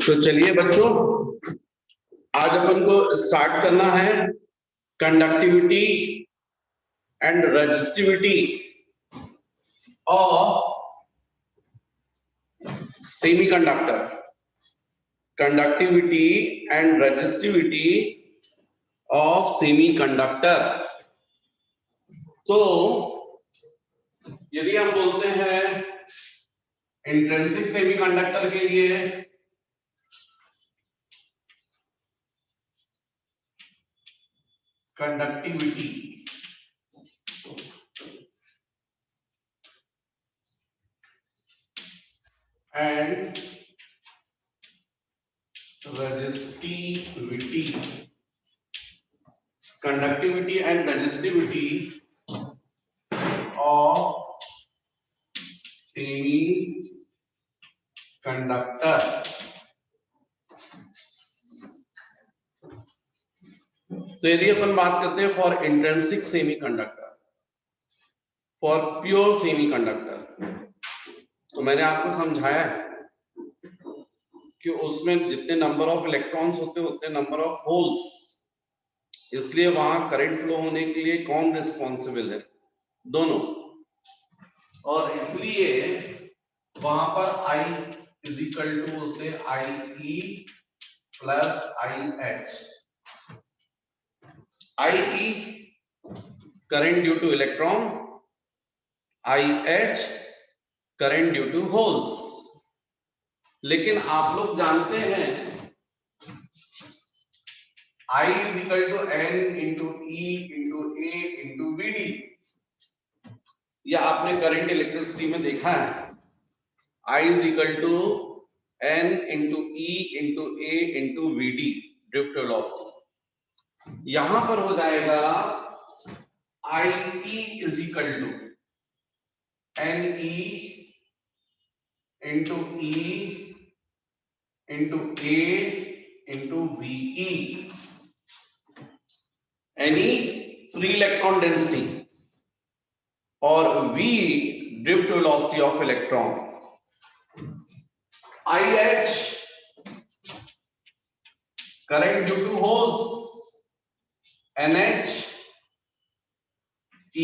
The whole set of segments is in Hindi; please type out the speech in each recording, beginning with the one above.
तो चलिए बच्चों, आज अपन को स्टार्ट करना है conductivity and resistivity of semiconductor. Conductivity and resistivity of semiconductor. तो यदि हम बोलते हैं इंट्रिंसिक सेमीकंडक्टर के लिए conductivity and resistivity, conductivity and resistivity of semiconductor। तो यदि अपन बात करते हैं for intrinsic semiconductor, for pure semiconductor, तो मैंने आपको समझाया है कि उसमें जितने नंबर ऑफ इलेक्ट्रॉन्स होते हैं उतने नंबर ऑफ होल्स, इसलिए वहां करंट फ्लो होने के लिए कौन रिस्पॉन्सिबल है? दोनों। और इसलिए वहां पर I इज इक्वल टू होते IE प्लस IH। IE current due to electron, IH current due to holes. लेकिन आप लोग जानते हैं I is equal to N into E into A into VD। या आपने करंट इलेक्ट्रिसिटी में देखा है I is equal to N into E into A into VD drift velocity. यहां पर हो जाएगा IE is equal to NE into E into A into VE। NE free electron density और V drift velocity of electron. IH current due to holes, NH E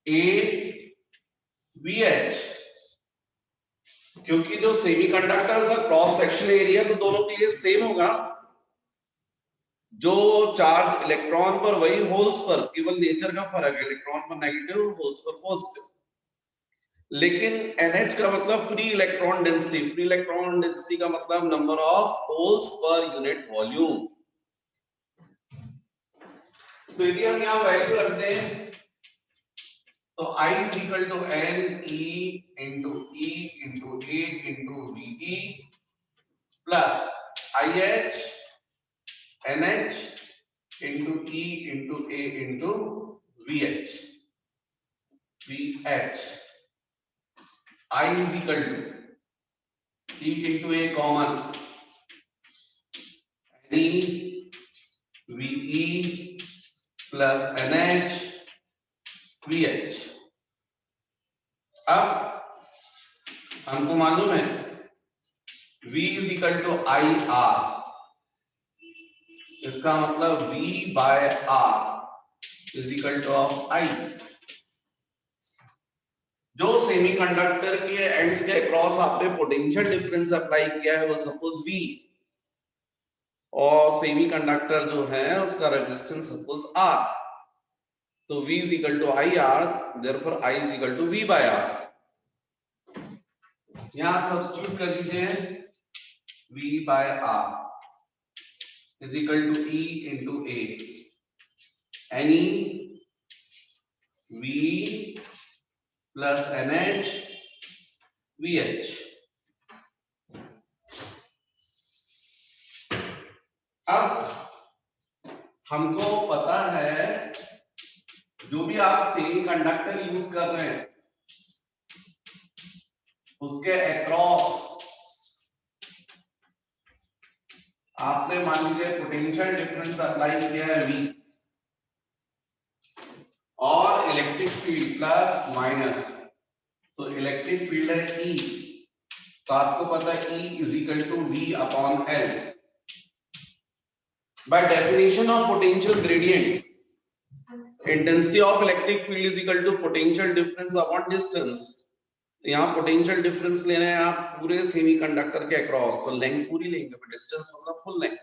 A VH। क्योंकि जो सेमीकंडक्टर का क्रॉस सेक्शन एरिया तो दोनों के लिए सेम होगा, जो चार्ज इलेक्ट्रॉन पर वही होल्स पर, केवल नेचर का फर्क है, इलेक्ट्रॉन पर नेगेटिव, होल्स पर पॉजिटिव। लेकिन NH का मतलब free electron density, free electron density का मतलब number of holes per unit volume. तो यदि हम यहां वैल्यू रखते हैं तो I is equal to NE into E into A into VE plus IH NH into E into A into VH। I is equal to E into A common, NE VE plus NH VH। अब हमको मालूम है V is equal to IR, इसका मतलब V by R is equal to of I। जो सेमीकंडक्टर के एंड्स के अक्रॉस आपने पोटेंशियल डिफरेंस अप्लाई किया है वो सपोज V, और सेमीकंडक्टर जो है उसका रेजिस्टेंस सपोज R। तो V is equal to IR, therefore I is equal to V by R। यहां सब्स्टिट्यूट कर दीजिए, V by R is equal to E into A, NE V plus NH VH। अब हमको पता है जो भी आप सेमीकंडक्टर यूज कर रहे हैं उसके अक्रॉस आपने मान लीजिए पोटेंशियल डिफरेंस अप्लाई किया है V, और इलेक्ट्रिक फील्ड प्लस माइनस, तो इलेक्ट्रिक फील्ड है E तो आपको पता है E is equal to V upon L। By definition of potential gradient, intensity of electric field is equal to potential difference upon distance. यहाँ पोटेंशियल डिफरेंस ले रहे हैं आप पूरे सेमीकंडक्टर के अक्रॉस, तो लेंथ पूरी लेंगे, पर डिस्टेंस मतलब फुल लेंथ।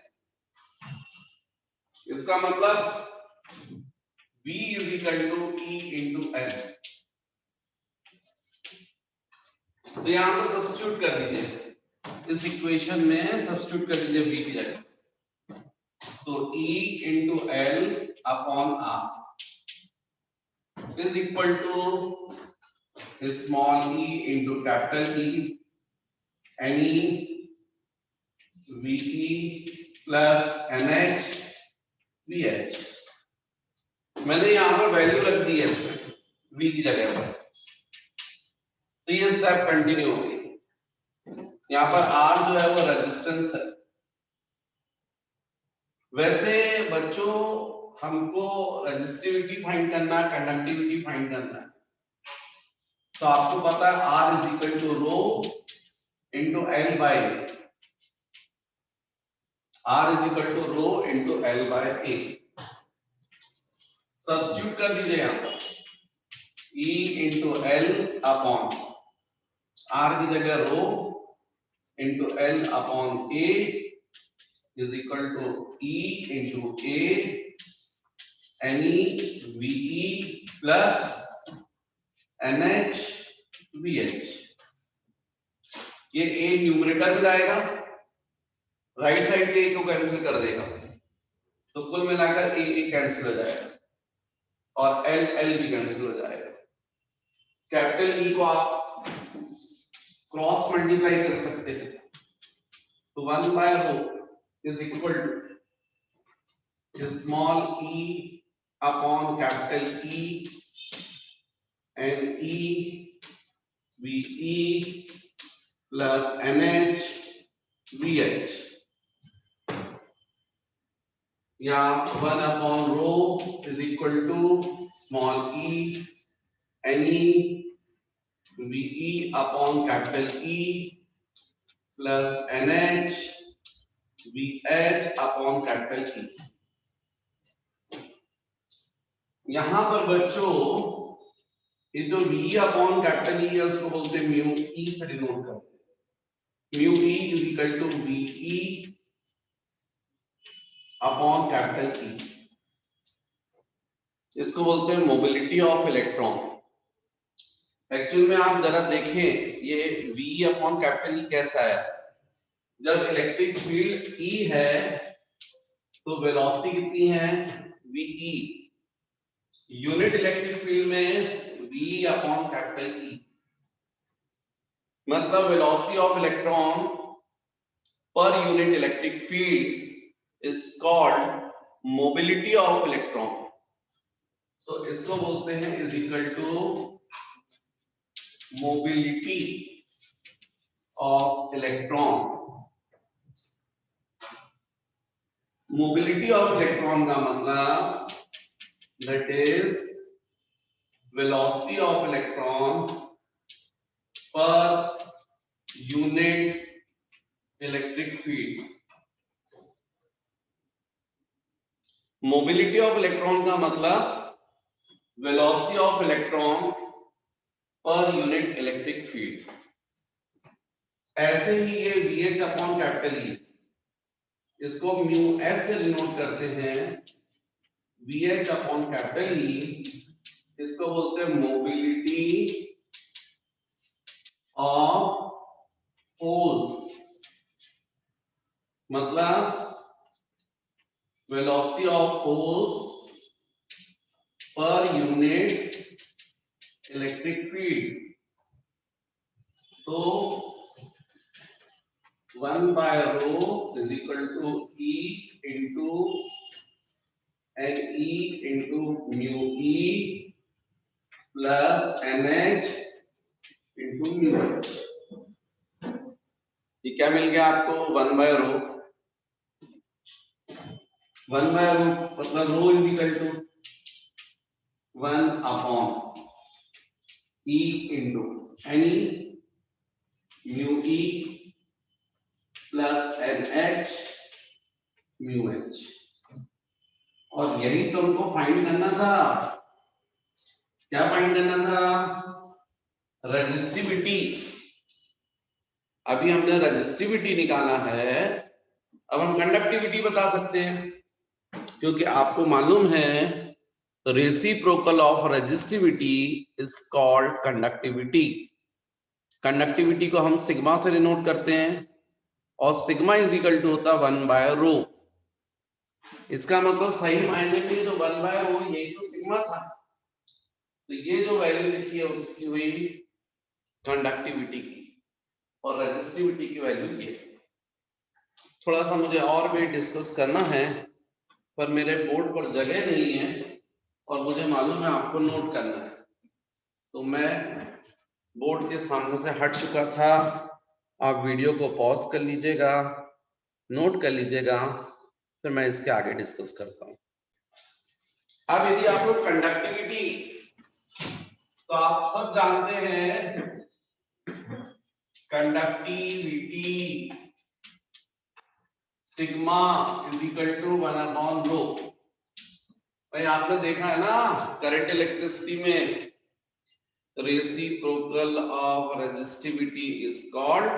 इसका मतलब V is equal to E into L। तो यहाँ पे सब्स्टिट्यूट कर दीजिए, इस इक्वेशन में सब्स्टिट्यूट कर दीजिए V की जगह, तो E into L upon R is equal to small e into capital E NE VE plus NH VH। मैंने यहाँ पर वैल्यू रख दी है इसमें V की जगह पर, तो ये स्टेप कंटिन्यू हो गई। यहाँ पर R जो है वो रेजिस्टेंस है। वैसे बच्चों हमको रेजिस्टिविटी फाइंड करना है, कंडक्टिविटी फाइंड करना है, तो आपको पता है R is equal to rho into L by R is equal to rho into L by A। Substitute कर दीजिए यहाँ पर E into L upon R की जगह rho into L upon A is equal to E into A NE VE plus NH VH। ये A न्यूमरेटर में जाएगा, राइट साइड के A को कैंसिल कर देगा, तो कुल मिलाकर A कैंसिल हो जाएगा और L भी कैंसिल हो जाएगा। कैपिटल E को आप क्रॉस मल्टीप्लाई कर सकते हैं, तो 1 by rho is equal to small e upon capital E NE VE plus NH VH, या 1 upon rho is equal to small e NE VE upon capital E plus NH VH upon capital E। यहां पर बच्चों ये जो V अपॉन कैपिटल E है उसको बोलते हैं म्यू E से डिनोट करते हैं। Mu E is equal to VE upon capital E। इसको बोलते हैं मोबिलिटी ऑफ इलेक्ट्रॉन। एक्चुअल में आप जरा देखें ये V अपॉन कैपिटल E कैसा है। जब इलेक्ट्रिक फील्ड E है तो वेलोसिटी कितनी है VE। यूनिट इलेक्ट्रिक फील्ड में V अपॉन कैपिटल E, मतलब वेलोसिटी ऑफ इलेक्ट्रॉन पर unit electric field is called mobility of electron. तो इसको बोलते हैं is equal to mobility of electron. Mobility of electron का मतलब that is velocity of electron पर unit electric field. Mobility of electron का मतलब वेलोसिटी ऑफ इलेक्ट्रॉन पर यूनिट इलेक्ट्रिक फील्ड। ऐसे ही ये VH अपॉन कैपिटल E, इसको म्यू S से डिनोट करते हैं। VH अपॉन कैपिटल E इसको बोलते हैं मोबिलिटी ऑफ फोर्स, मतलब वेलोसिटी ऑफ फोर्स पर यूनिट इलेक्ट्रिक फील्ड। तो 1 by rho is equal to E into NE into mu E plus NH into mu H। ये क्या मिल गया आपको 1 बाय रो। 1 बाय रो मतलब rho is equal to 1 upon E into NE mu E plus NH mu H। और यही तो हमको फाइंड करना था। क्या फाइंड करना था? रेजिस्टिविटी। अभी हमने रेजिस्टिविटी निकाला है, अब हम कंडक्टिविटी बता सकते हैं, क्योंकि आपको मालूम है reciprocal of resistivity is called conductivity. Conductivity को हम सिग्मा से डिनोट करते हैं और सिग्मा इज इक्वल टू होता 1/ρ। इसका मतलब सही मायने में जो 1/ρ यही तो सिग्मा था। तो ये जो वैल्यू लिखी है वो किसकी हुई? कंडक्टिविटी की। और रेजिस्टिविटी की वैल्यू ये। थोड़ा सा मुझे और भी डिस्कस करना है, पर मेरे बोर्ड पर जगह नहीं है और मुझे मालूम है आपको नोट करना है, तो मैं बोर्ड के सामने से हट चुका था। आप वीडियो को पॉज कर लीजिएगा, नोट कर लीजिएगा, फिर मैं इसके आगे डिस्कस करता हूं। अब यदि आप लोग कंडक्टिविटी, तो आप सब जानते हैं conductivity sigma is equal to 1/ρ। भाई आपने देखा है ना करंट इलेक्ट्रिसिटी में reciprocal of resistivity is called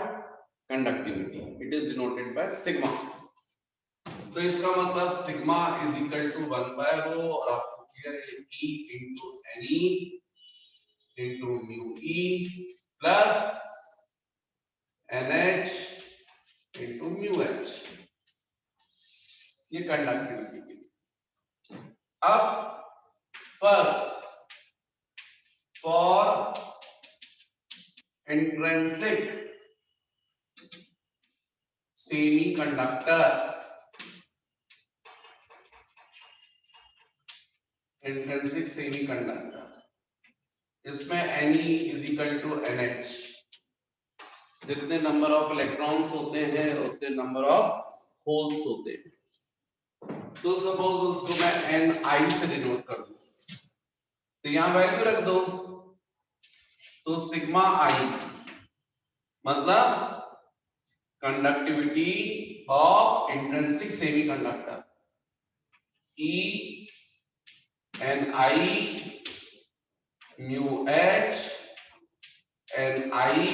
conductivity, it is denoted by sigma. तो इसका मतलब सिग्मा इज इक्वल टू 1/ρ और आपको क्लियर है E into Ne into mu E plus NH into mu H, ये कंडक्टिविटी की। अब first for intrinsic semiconductor, intrinsic semiconductor, इसमें Ne is equal to NH। जितने नंबर ऑफ इलेक्ट्रॉन्स होते हैं उतने नंबर ऑफ होल्स होते हैं। तो सपोज उसको मैं Ni से डिनोट कर दूं, तो यहां वैल्यू रख दो, तो सिग्मा I मतलब conductivity of intrinsic semiconductor E Ni mu H Ni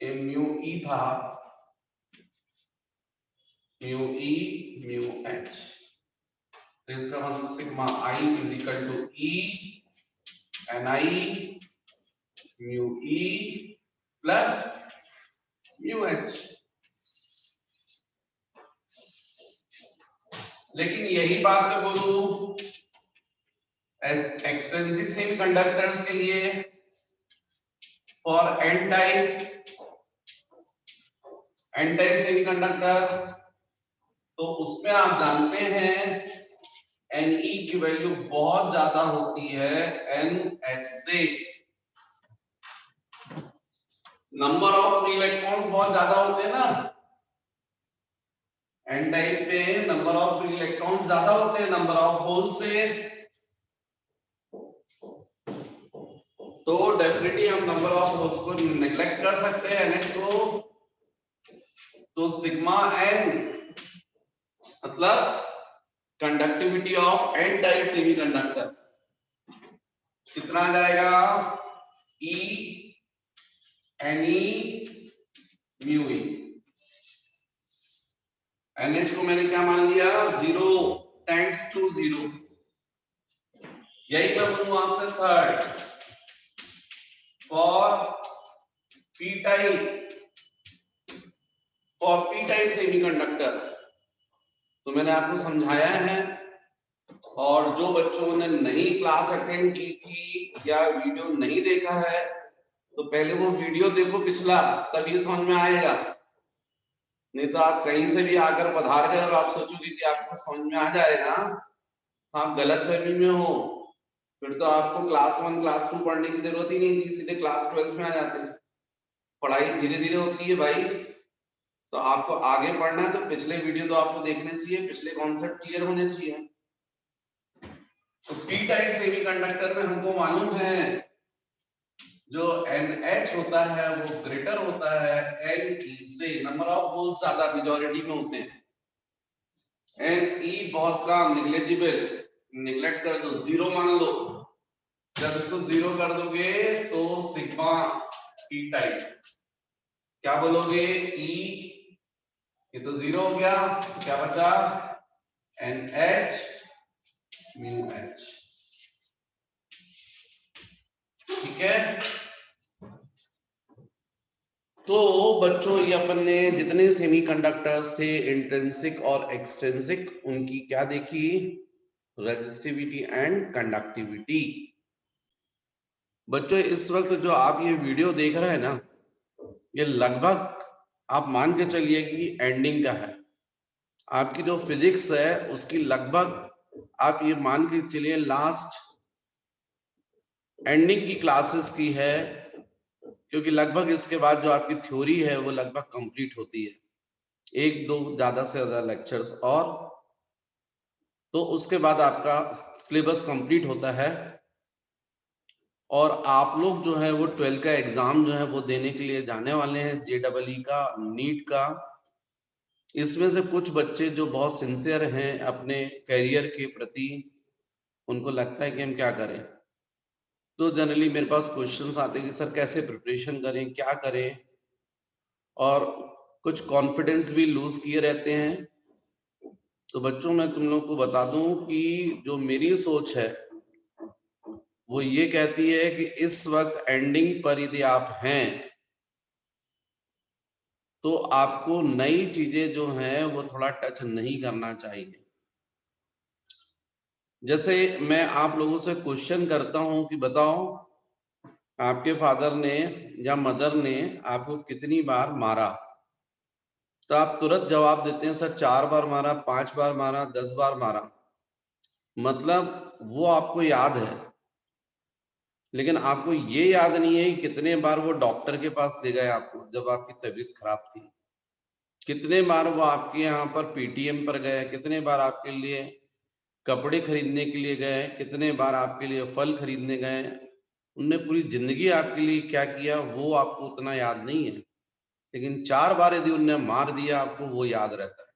mu E था, म्यू E म्यू H। तो इसका मतलब sigma I is equal to E Ni mu E plus mu H। लेकिन यही बात मैं बोलूं एक्सट्रिंसिक सेमीकंडक्टर्स के लिए, फॉर एन टाइप सेमीकंडक्टर, तो उसमें आप जानते हैं Ne की वैल्यू बहुत ज्यादा होती है NH से। नंबर ऑफ फ्री इलेक्ट्रॉन्स बहुत ज्यादा होते हैं ना, एन टाइप पे नंबर ऑफ फ्री इलेक्ट्रॉन्स ज्यादा होते हैं नंबर ऑफ होल से। तो डेफिनेटली हम नंबर ऑफ होल्स को नेग्लेक्ट कर सकते हैं NH को। तो सिग्मा n मतलब conductivity of n type semiconductor कितना आ जाएगा? E Ne mu E। NH को मैंने क्या मान लिया? 0 टेंड्स टू 0। यही मैं बोलूं आपसे third for P type semiconductor. तो मैंने आपको समझाया है, और जो बच्चों ने नहीं क्लास अटेंड की थी या वीडियो नहीं देखा है, तो पहले वो वीडियो देखो पिछला, तभी समझ में आएगा। नहीं तो आप कहीं से भी आकर पधार गए और आप सोचोगे कि आपको समझ में आ जाएगा, आप गलत फहमी में हो। फिर तो आपको क्लास 1 क्लास 2 पढ़ने की जरूरत ही नहीं थी, सीधे क्लास 12 में आ जाते। पढ़ाई धीरे धीरे होती है भाई, तो आपको आगे पढ़ना है तो पिछले वीडियो तो आपको देखने चाहिए, पिछले कॉन्सेप्ट क्लियर होने चाहिए। तो P टाइप सेमीकंडक्टर में हमको मालूम है जो NH होता है वो ग्रेटर होता है Ne से, नंबर ऑफ मोल्स ज्यादा मेजॉरिटी में होते हैं, Ne बहुत कम, निग्लेजिबल, निग्लेक्ट कर दो, 0 मान लो। जब इसको 0 कर दोगे तो सिग्मा ई टाइप, क्या बोलोगे? E, ये तो 0 हो गया, तो क्या बचा? NH म्यू H, ठीक है। तो बच्चों ये अपन ने जितने सेमीकंडक्टर्स थे इंट्रिंसिक और एक्सट्रिंसिक, उनकी क्या देखी? Resistivity and conductivity. बच्चों इस वक्त जो आप ये वीडियो देख रहे हैं ना, ये लगभग आप मान के चलिए कि एंडिंग का है। आपकी जो फिजिक्स है उसकी लगभग आप ये मान के चलिए लास्ट एंडिंग की क्लासेस की है, क्योंकि लगभग इसके बाद जो आपकी थ्योरी है वो लगभग कंप्लीट होती है, 1-2 ज्यादा से ज्यादा लेक्चर्स, और तो उसके बाद आपका सिलेबस कंप्लीट होता है और आप लोग जो है वो 12 का एग्जाम जो है वो देने के लिए जाने वाले हैं, JEE का, नीट का। इसमें से कुछ बच्चे जो बहुत सिंसियर हैं अपने करियर के प्रति, उनको लगता है कि हम क्या करें, तो जनरली मेरे पास क्वेश्चंस आते हैं कि सर कैसे प्रिपरेशन करें, क्या करें, और कुछ कॉन्फिडेंस भी लूज किए रहते हैं। तो बच्चों मैं तुम लोग को बता दूं कि जो मेरी सोच है वो ये कहती है कि इस वक्त एंडिंग पर यदि आप हैं तो आपको नई चीजें जो हैं वो थोड़ा टच नहीं करना चाहिए। जैसे मैं आप लोगों से क्वेश्चन करता हूं कि बताओ आपके फादर ने या मदर ने आपको कितनी बार मारा, तो आप तुरंत जवाब देते हैं सर 4 बार मारा, 5 बार मारा, 10 बार मारा। मतलब वो आपको याद है, लेकिन आपको ये याद नहीं है कि कितने बार वो डॉक्टर के पास ले गए आपको जब आपकी तबीयत खराब थी, कितने बार वो आपके यहाँ पर PTM पर गए, कितने बार आपके लिए कपड़े खरीदने के लिए गए, कितने बार आपके लिए फल खरीदने गए। उनने पूरी जिंदगी आपके लिए क्या किया वो आपको उतना याद नहीं है, लेकिन 4 बार यदि उनने मार दिया आपको वो याद रहता है।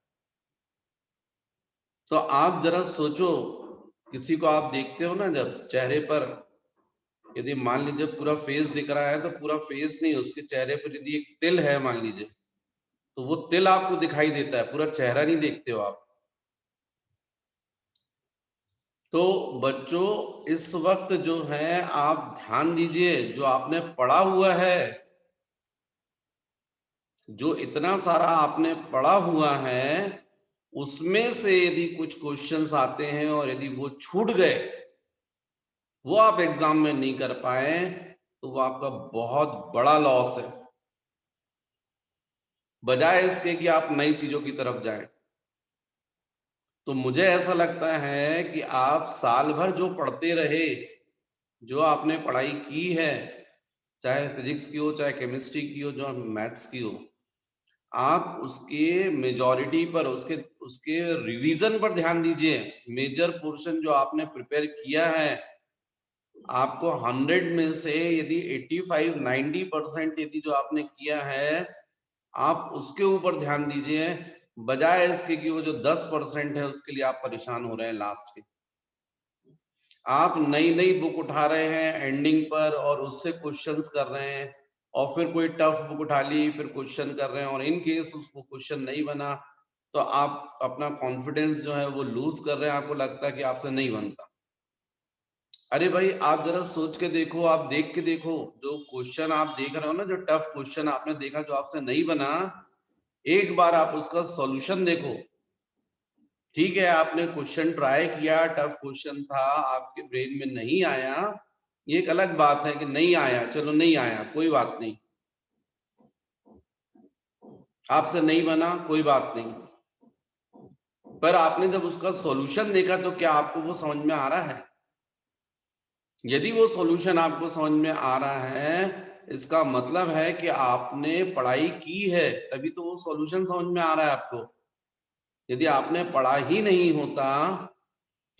तो आप जरा सोचो, किसी को आप देखते हो ना जब चेहरे पर, यदि मान लीजिए पूरा फेस दिख रहा है तो पूरा फेस नहीं, उसके चेहरे पर यदि एक तिल है मान लीजिए, तो वो तिल आपको दिखाई देता है, पूरा चेहरा नहीं देखते हो आप। तो बच्चों इस वक्त जो है आप ध्यान दीजिए, जो आपने पढ़ा हुआ है, जो इतना सारा आपने पढ़ा हुआ है, उसमें से यदि कुछ क्वेश्चंस आते हैं और यदि वो छूट गए, वो आप एग्जाम में नहीं कर पाए, तो वो आपका बहुत बड़ा लॉस है, बजाय इसके कि आप नई चीजों की तरफ जाएं। तो मुझे ऐसा लगता है कि आप साल भर जो पढ़ते रहे, जो आपने पढ़ाई की है, चाहे फिजिक्स की हो, चाहे केमिस्ट्री की हो, जो मैथ्स की हो, आप उसके मेजॉरिटी पर, उसके उसके रिवीजन पर ध्यान दीजिए। मेजर पोर्शन जो आपने प्रिपेयर किया है, आपको 100 में से यदि 85-90% यदि जो आपने किया है, आप उसके ऊपर ध्यान दीजिए, बजाय इसके कि वो जो 10% है उसके लिए आप परेशान हो रहे हैं लास्ट के। आप नई नई बुक उठा रहे हैं एंडिंग पर और उससे क्वेश्चंस कर रहे हैं, और फिर कोई टफ बुक उठा ली फिर क्वेश्चन कर रहे हैं, और इन केस उसको क्वेश्चन नहीं बना तो आप अपना कॉन्फिडेंस जो है वो लूज कर रहे हैं, आपको लगता है कि आपसे नहीं बनता। अरे भाई आप जरा सोच के देखो, आप देख के देखो, जो क्वेश्चन आप देख रहे हो ना, जो टफ क्वेश्चन आपने देखा जो आपसे नहीं बना, एक बार आप उसका सॉल्यूशन देखो। ठीक है आपने क्वेश्चन ट्राई किया, टफ क्वेश्चन था, आपके ब्रेन में नहीं आया, ये एक अलग बात है कि नहीं आया, चलो नहीं आया कोई बात नहीं, आपसे नहीं बना कोई बात नहीं, पर आपने जब उसका सॉल्यूशन देखा तो क्या आपको वो समझ में आ रहा है? यदि वो सॉल्यूशन आपको समझ में आ रहा है, इसका मतलब है कि आपने पढ़ाई की है, तभी तो वो सॉल्यूशन समझ में आ रहा है आपको। यदि आपने पढ़ा ही नहीं होता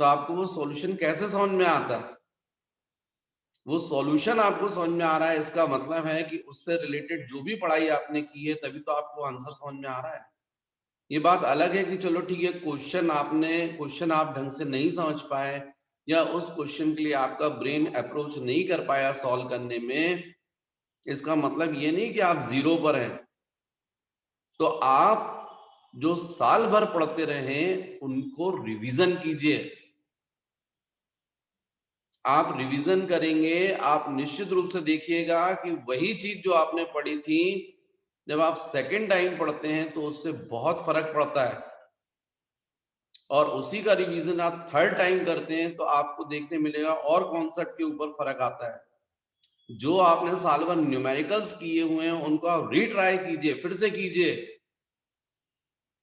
तो आपको वो सॉल्यूशन कैसे समझ में आता? वो सॉल्यूशन आपको समझ में आ रहा है, इसका मतलब है कि उससे रिलेटेड जो भी पढ़ाई आपने की है तभी तो आपको आंसर समझ में आ रहा है। ये बात अलग है कि चलो ठीक है, क्वेश्चन आप ढंग से नहीं समझ पाए या उस क्वेश्चन के लिए आपका ब्रेन अप्रोच नहीं कर पाया सॉल्व करने में, इसका मतलब ये नहीं कि आप जीरो पर हैं। तो आप जो साल भर पढ़ते रहे उनको रिवीजन कीजिए। आप रिवीजन करेंगे, आप निश्चित रूप से देखिएगा कि वही चीज जो आपने पढ़ी थी, जब आप सेकंड टाइम पढ़ते हैं तो उससे बहुत फर्क पड़ता है, और उसी का रिवीजन आप थर्ड टाइम करते हैं तो आपको देखने मिलेगा और कॉन्सेप्ट के ऊपर फर्क आता है। जो आपने साल भर न्यूमेरिकल्स किए हुए हैं उनको आप रीट्राई कीजिए, फिर से कीजिए।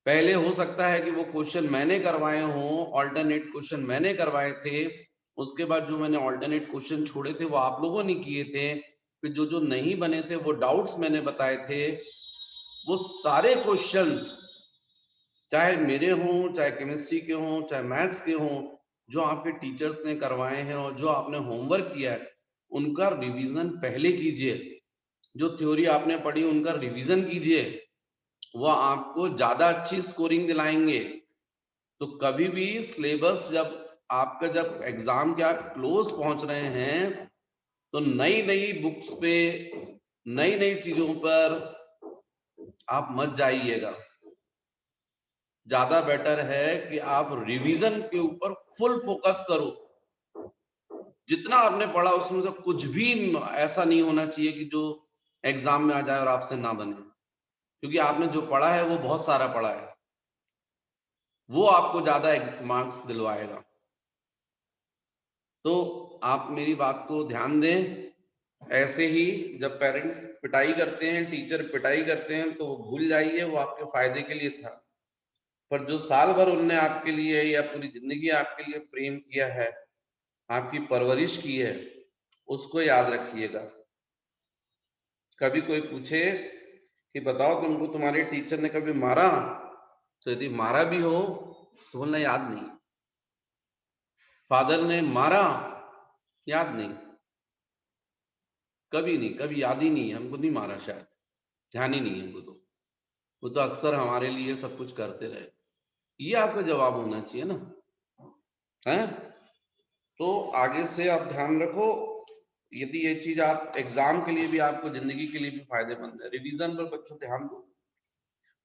पहले हो सकता है कि वो क्वेश्चन मैंने करवाए हों, ऑल्टरनेट क्वेश्चन मैंने करवाए थे, उसके बाद जो मैंने ऑल्टरनेट क्वेश्चन छोड़े थे वो आप लोगों ने किए थे, फिर जो जो नहीं बने थे वो डाउट्स मैंने बताए थे। वो सारे क्वेश्चंस चाहे मेरे हों, चाहे केमिस्ट्री के हों, चाहे मैथ्स के हों, जो आपके टीचर्स ने करवाए हैं और जो आपने होमवर्क किया है, उनका रिवीजन पहले कीजिए। जो थ्योरी आपने पढ़ी उनका रिवीजन कीजिए, वो आपको ज्यादा अच्छी स्कोरिंग दिलाएंगे। तो कभी भी सिलेबस जब एग्जाम के आप क्लोज पहुंच रहे हैं तो नई नई बुक्स पे, नई नई चीजों पर आप मत जाइएगा। ज्यादा बेटर है कि आप रिवीजन के ऊपर फुल फोकस करो। जितना आपने पढ़ा उसमें से कुछ भी ऐसा नहीं होना चाहिए कि जो एग्जाम में आ जाए और आपसे ना बने, क्योंकि आपने जो पढ़ा है वो बहुत सारा पढ़ा है, वो आपको ज्यादा मार्क्स दिलवाएगा। तो आप मेरी बात को ध्यान दें। ऐसे ही जब पेरेंट्स पिटाई करते हैं, टीचर पिटाई करते हैं, तो वो भूल जाइए वो आपके फायदे के लिए था। पर जो साल भर उनने आपके लिए या पूरी जिंदगी आपके लिए प्रेम किया है, आपकी परवरिश की है, उसको याद रखिएगा। कभी कोई पूछे कि बताओ तुमको तुम्हारे टीचर ने कभी मारा, तो यदि मारा भी हो तो बोलना याद नहीं। फादर ने मारा, याद नहीं, कभी नहीं, कभी याद ही नहीं है, हमको नहीं मारा, शायद ध्यान ही नहीं है हमको। तो वो तो अक्सर हमारे लिए सब कुछ करते रहे। ये आपका जवाब होना चाहिए ना, है? तो आगे से आप ध्यान रखो, यदि ये चीज आप एग्जाम के लिए भी, आपको जिंदगी के लिए भी फायदेमंद है, रिवीजन पर बच्चों ध्यान दो।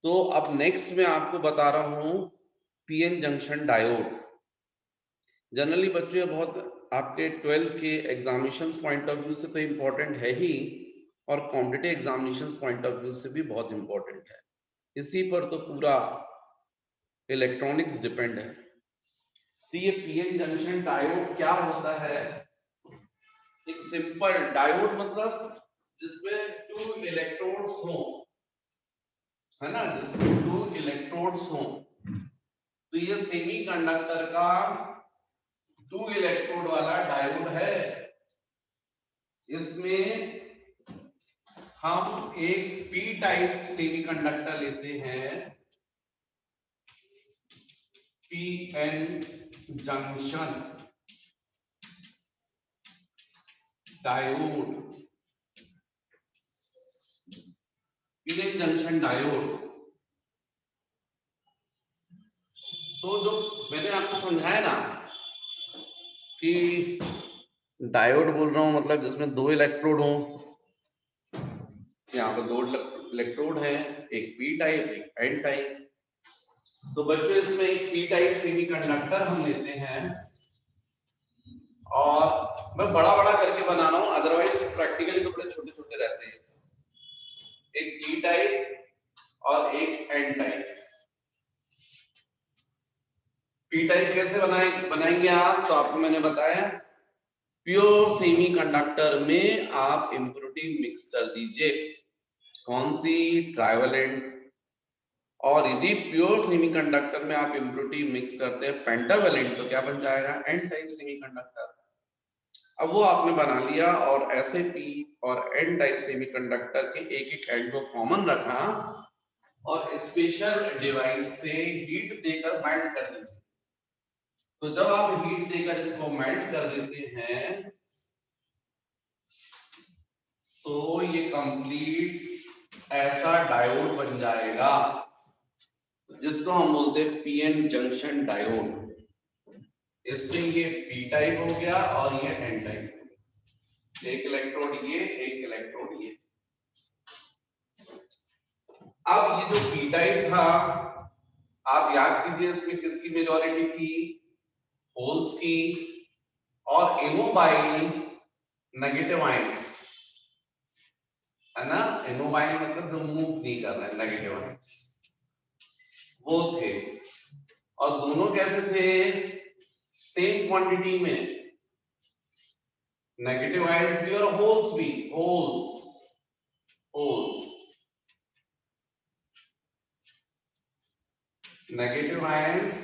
तो अब नेक्स्ट में आपको बता रहा हूं पीएन जंक्शन डायोड। जनरली बच्चों ये बहुत आपके 12th के एग्जामिनेशंस पॉइंट ऑफ व्यू से तो इम्पोर्टेंट है ही, और competitive examinations point of view से भी बहुत इंपॉर्टेंट है। इसी पर तो पूरा इलेक्ट्रॉनिक्स डिपेंड है। तो ये पीएन जंक्शन डायोड क्या होता है? एक सिंपल डायोड मतलब जिसमें 2 इलेक्ट्रोड्स हो, है ना, जिसमें 2 इलेक्ट्रोड्स हो। तो ये सेमीकंडक्टर का 2 इलेक्ट्रोड वाला डायोड है। इसमें हम एक पी टाइप सेमीकंडक्टर लेते हैं, PN junction diode, PN junction diode. तो जो मैंने आपको समझाया ना कि डायोड बोल रहा हूं मतलब जिसमें 2 इलेक्ट्रोड हो, यहाँ पे 2 इलेक्ट्रोड है, एक पी टाइप एक एन टाइप। तो बच्चों इसमें एक पी टाइप सेमीकंडक्टर हम लेते हैं, और मैं बड़ा बड़ा करके बना रहा हूं, अदरवाइज प्रैक्टिकली तो बड़े छोटे छोटे रहते हैं। एक पी टाइप और एक एन टाइप। पी टाइप कैसे बनाएंगे आप? तो आपको मैंने बताया प्योर सेमीकंडक्टर में आप इम्प्योरिटी मिक्स कर दीजिए। कौन सी? ट्राइवेलेंट। और यदि प्योर सेमीकंडक्टर में आप इम्प्योरिटी मिक्स करते हैं पेंटावेलेंट, तो क्या बन जाएगा? N type semiconductor. अब वो आपने बना लिया, और ऐसे पी और एन टाइप सेमीकंडक्टर के एक एक एंड को कॉमन रखा और स्पेशल डिवाइस से हीट देकर मेल्ट कर दीजिए। तो जब आप हीट देकर इसको मेल्ट कर देते हैं तो ये कंप्लीट ऐसा डायोड बन जाएगा जिसको हम बोलते हैं पीएन जंक्शन डायोड। इसमें ये पी टाइप हो गया और ये एन टाइप, एक इलेक्ट्रोड ये, एक इलेक्ट्रोड ये। अब ये जो पी टाइप था, आप याद कीजिए इसमें किसकी मेजॉरिटी थी, होल्स की, और इमोबाइल नेगेटिव आयंस, है ना। इमोबाइल मतलब जो मूव नहीं कर रहे, नेगेटिव आयंस वो थे। और दोनों कैसे थे, सेम क्वांटिटी में, नेगेटिव आयंस भी और होल्स भी, होल्स नेगेटिव आयंस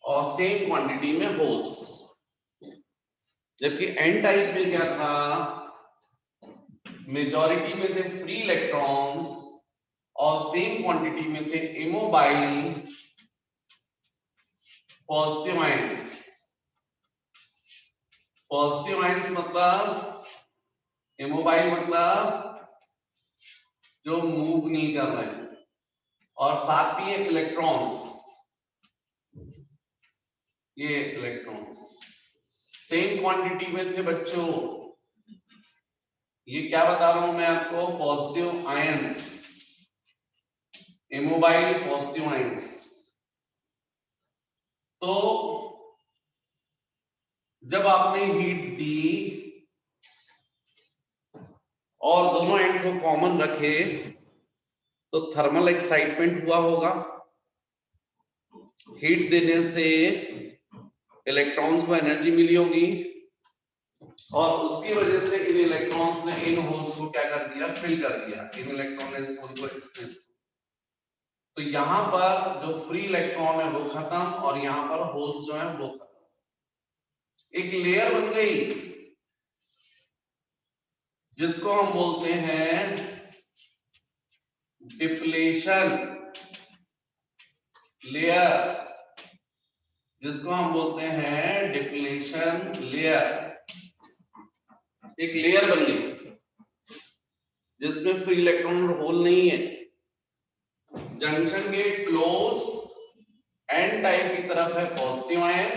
और सेम क्वांटिटी में होल्स। जबकि एन टाइप में क्या था, मेजॉरिटी में थे फ्री इलेक्ट्रॉन्स और सेम क्वांटिटी में थे immobile positive ions. Positive ions मतलब, इमोबाइल मतलब जो मूव नहीं कर रहे हैं, और साथ ही इलेक्ट्रॉन्स, ये इलेक्ट्रॉन्स सेम क्वांटिटी में थे बच्चों। ये क्या बता रहा हूं मैं आपको, positive ions, immobile positive ions. तो जब आपने हीट दी और दोनों एंड्स को कॉमन रखे तो थर्मल एक्साइटमेंट हुआ होगा। हीट देने से इलेक्ट्रॉन्स को एनर्जी मिली होगी और उसकी वजह से इन इलेक्ट्रॉन्स ने इन होल्स को क्या कर दिया, फिल कर दिया। इन इलेक्ट्रॉन ने इस होल को, इसने, तो यहां पर जो फ्री इलेक्ट्रॉन है वो खत्म और यहां पर होल्स जो है वो खत्म। एक लेयर बन गई जिसको हम बोलते हैं डिप्लेशन लेयर, जिसको हम बोलते हैं डिप्लेशन लेयर। एक लेयर बन गई जिसमें फ्री इलेक्ट्रॉन और होल नहीं है। जंक्शन के क्लोज एन टाइप की तरफ है पॉजिटिव आयन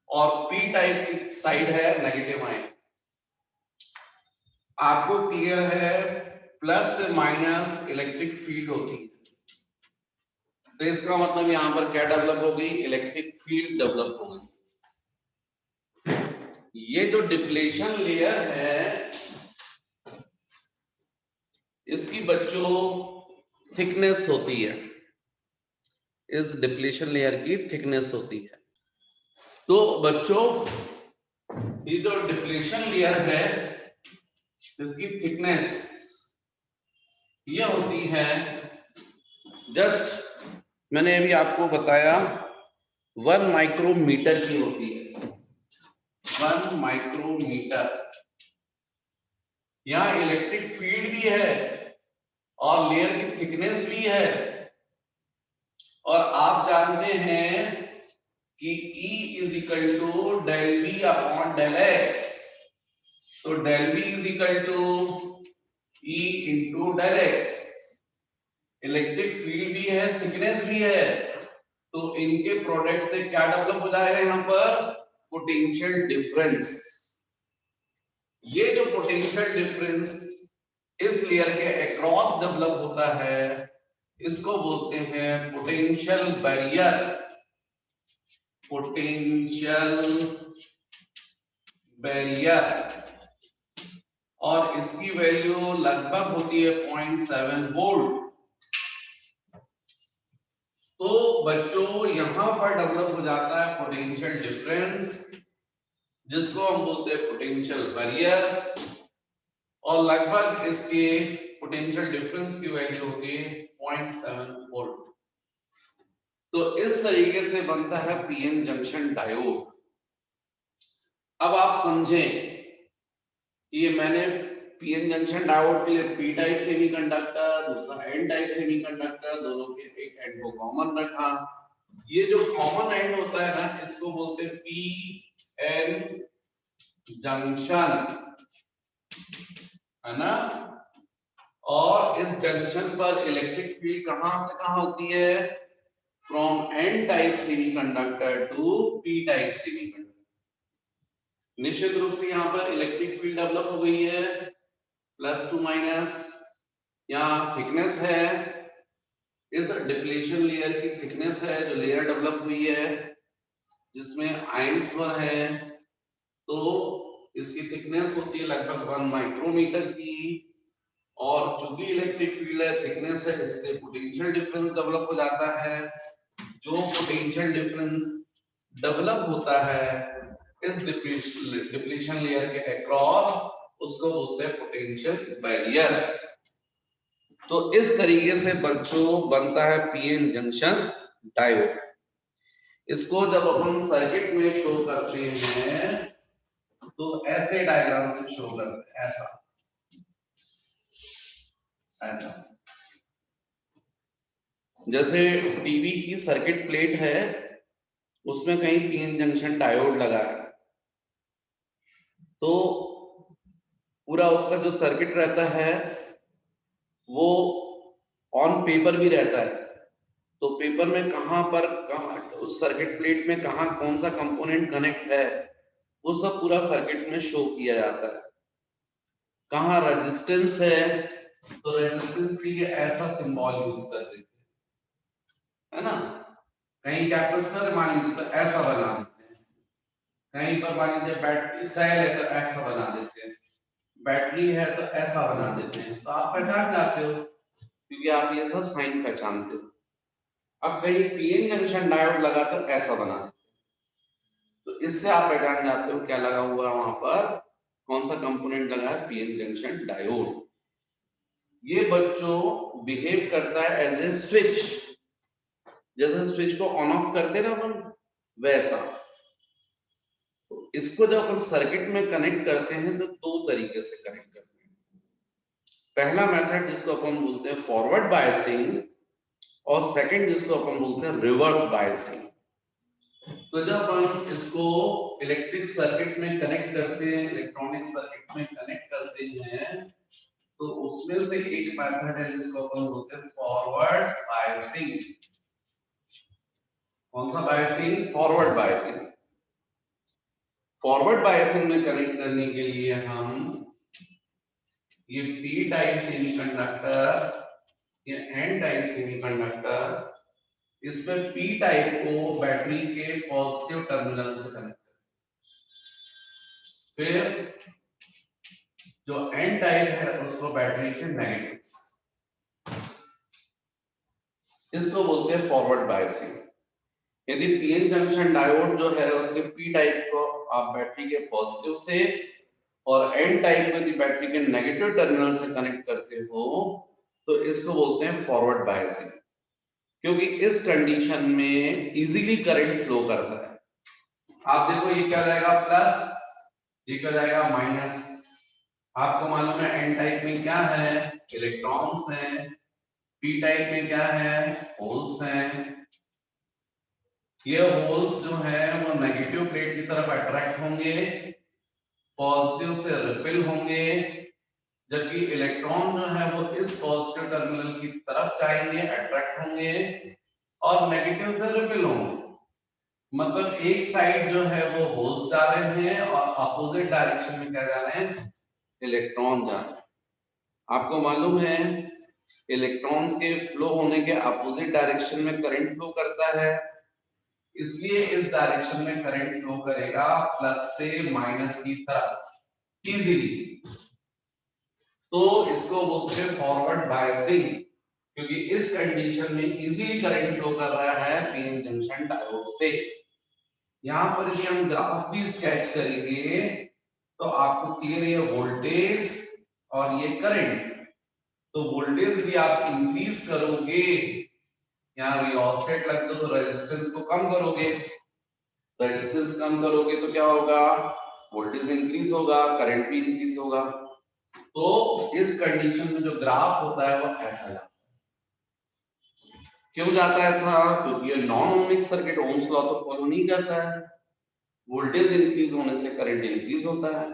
और पी टाइप की साइड है नेगेटिव आयन। आपको क्लियर है, प्लस से माइनस इलेक्ट्रिक फील्ड होती है, तो इसका मतलब यहां पर क्या डेवलप हो गई, इलेक्ट्रिक फील्ड डेवलप हो गई। ये जो डिप्लेशन लेयर है इसकी बच्चों थिकनेस होती है, इस डिप्लेशन लेयर की थिकनेस होती है। तो बच्चों ये जो डिप्लेशन लेयर है इसकी थिकनेस ये होती है, जस्ट मैंने अभी आपको बताया 1 माइक्रोमीटर की होती है, 1 माइक्रोमीटर। यहां इलेक्ट्रिक फील्ड भी है और लेयर की थिकनेस भी है। और आप जानते हैं कि E is equal to del B upon del X, तो del B is equal to E into del X. Electric field भी है, थिकनेस भी है, तो इनके प्रोडक्ट से क्या डेवलप हो जाएगा, यहां पर पोटेंशियल डिफरेंस। ये जो पोटेंशियल डिफरेंस इस लेयर के अक्रॉस डेवलप होता है इसको बोलते हैं पोटेंशियल बैरियर, पोटेंशियल बैरियर। और इसकी वैल्यू लगभग होती है 0.7 वोल्ट। तो बच्चों यहां पर डेवलप हो जाता है पोटेंशियल डिफरेंस जिसको हम बोलते हैं पोटेंशियल बैरियर, और लगभग इसके पोटेंशियल डिफरेंस की वैल्यू होती है 0.7 वोल्ट। तो इस तरीके से बनता है पीएन जंक्शन डायोड। अब आप समझें कि ये मैंने पीएन जंक्शन डायोड के लिए पी टाइप सेमीकंडक्टर, दूसरा एन टाइप सेमीकंडक्टर, दोनों के एक एंड को कॉमन रखा। ये जो कॉमन एंड होता है ना इसको बोलते हैं पी एन जंक्शन, है ना। और इस जंक्शन पर इलेक्ट्रिक फील्ड कहां से कहां होती है, from n type semiconductor to p type semiconductor. निश्चित रूप से यहाँ पर इलेक्ट्रिक फील्ड डेवलप हो गई है, प्लस टू माइनस, यहाँ थिकनेस है, इस डिप्लीशन लेयर की थिकनेस है जो लेयर डेवलप हुई है जिसमें आयंस वर है, तो इसकी थिकनेस होती है लगभग 1 माइक्रोमीटर की। और चूंकि इलेक्ट्रिक फील्ड है, थिकनेस है, इससे पोटेंशियल डिफरेंस डेवलप हो जाता है। जो पोटेंशियल डिफरेंस डेवलप होता है इस डिप्लीशन लेयर के अक्रॉस, उसको बोलते हैं पोटेंशियल बैरियर। तो इस तरीके से बच्चों बनता है पीएन जंक्शन डायोड। इसको जब अपन सर्किट में शो करते हैं तो ऐसे डायग्राम से शो करते हैं, ऐसा ऐसा। जैसे टीवी की सर्किट प्लेट है, उसमें कहीं पीएन जंक्शन डायोड लगा है, तो पूरा उसका जो सर्किट रहता है वो ऑन पेपर भी रहता है। तो पेपर में कहां पर उस सर्किट प्लेट में कहां कौन सा कंपोनेंट कनेक्ट है वो सब पूरा सर्किट में शो किया जाता है। कहां रेजिस्टेंस है तो रेजिस्टेंस के लिए ऐसा सिंबल यूज कर देते हैं, है ना। कहीं कैपेसिटर मान लीजिए तो ऐसा बना देते हैं, कहीं पर मान लीजिए बैटरी सेल है तो ऐसा बना देते हैं, बैटरी है तो ऐसा बना देते हैं। तो आप पहचान जाते हो क्योंकि आप ये सब साइन पहचानते हो। अब कहीं पीएन जंक्शन डायोड लगा तो ऐसा बना देते हैं, तो इससे आप पहचान जाते हो क्या लगा हुआ है वहां पर, कौन सा कंपोनेंट लगा है, पीएन जंक्शन डायोड। ये बच्चों बिहेव करता है एज ए स्विच, जैसे स्विच को ऑन ऑफ करते ना अपन, वैसा। तो इसको जब अपन सर्किट में कनेक्ट करते हैं तो दो तरीके से कनेक्ट करते हैं। पहला मेथड जिसको अपन बोलते हैं फॉरवर्ड बायसिंग, और सेकंड जिसको अपन बोलते हैं रिवर्स बायसिंग। तो जब हम इसको इलेक्ट्रिक सर्किट में कनेक्ट करते हैं, इलेक्ट्रॉनिक सर्किट में कनेक्ट करते हैं, तो उसमें से एक मेथड है जिसको अपन बोलते हैं फॉरवर्ड बायसिंग। कौन सा biasing, forward biasing. Forward biasing में कनेक्ट करने के लिए हम ये पी टाइप सेमीकंडक्टर या एन टाइप सेमीकंडक्टर, इसमें पी टाइप को बैटरी के पॉजिटिव टर्मिनल से कनेक्ट करें, फिर जो एन टाइप है उसको बैटरी के नेगेटिव से। इसको बोलते हैं फॉरवर्ड बायसिंग। यदि पीएन जंक्शन डायोड जो है उसके पी टाइप को आप बैटरी के पॉजिटिव से और एन टाइप को यदि बैटरी के नेगेटिव टर्मिनल से कनेक्ट करते हो तो इसको बोलते हैं फॉरवर्ड बायसिंग, क्योंकि इस कंडीशन में इजीली करंट फ्लो करता है। आप देखो ये क्या जाएगा प्लस, ये क्या जाएगा माइनस। आपको मालूम है एन टाइप में क्या है, इलेक्ट्रॉन्स हैं, पी टाइप में क्या है, होल्स हैं। ये होल्स जो है वो नेगेटिव प्लेट की तरफ अट्रैक्ट होंगे, पॉजिटिव से रिपेल होंगे, जबकि इलेक्ट्रॉन जो है वो इस पॉजिटिव टर्मिनल की तरफ जाएंगे, अट्रैक्ट होंगे, और नेगेटिव से रिपेल होंगे। मतलब एक साइड जो है वो होल्स जा रहे हैं और अपोजिट डायरेक्शन में क्या जा रहे हैं, इलेक्ट्रॉन जा रहे हैं। आपको मालूम है इलेक्ट्रॉन्स के फ्लो होने के अपोजिट डायरेक्शन में करंट फ्लो करता है, इसलिए इस डायरेक्शन में करंट फ्लो करेगा प्लस से माइनस की तरफ इजीली। तो इसको बोलते हैं फॉरवर्ड बायसिंग, क्योंकि इस कंडीशन में इजीली करंट फ्लो कर रहा है पीएन जंक्शन डायोड से। यहां पर यदि हम ग्राफ भी स्केच करेंगे तो आपको क्लियर है वोल्टेज और ये करंट। तो वोल्टेज भी आप इंक्रीज करोगे, यहाँ रियोस्टेट लग दो तो रेजिस्टेंस को कम करोगे, रेजिस्टेंस कम करोगे तो क्या होगा, वोल्टेज इंक्रीज होगा, करंट भी इंक्रीज होगा। तो इस कंडीशन में जो ग्राफ होता है वो ऐसा जाता है। क्यों जाता है था, क्योंकि ये non ohmic circuit Ohm's law तो फॉलो नहीं करता है। वोल्टेज इंक्रीज होने से करंट इंक्रीज होता है,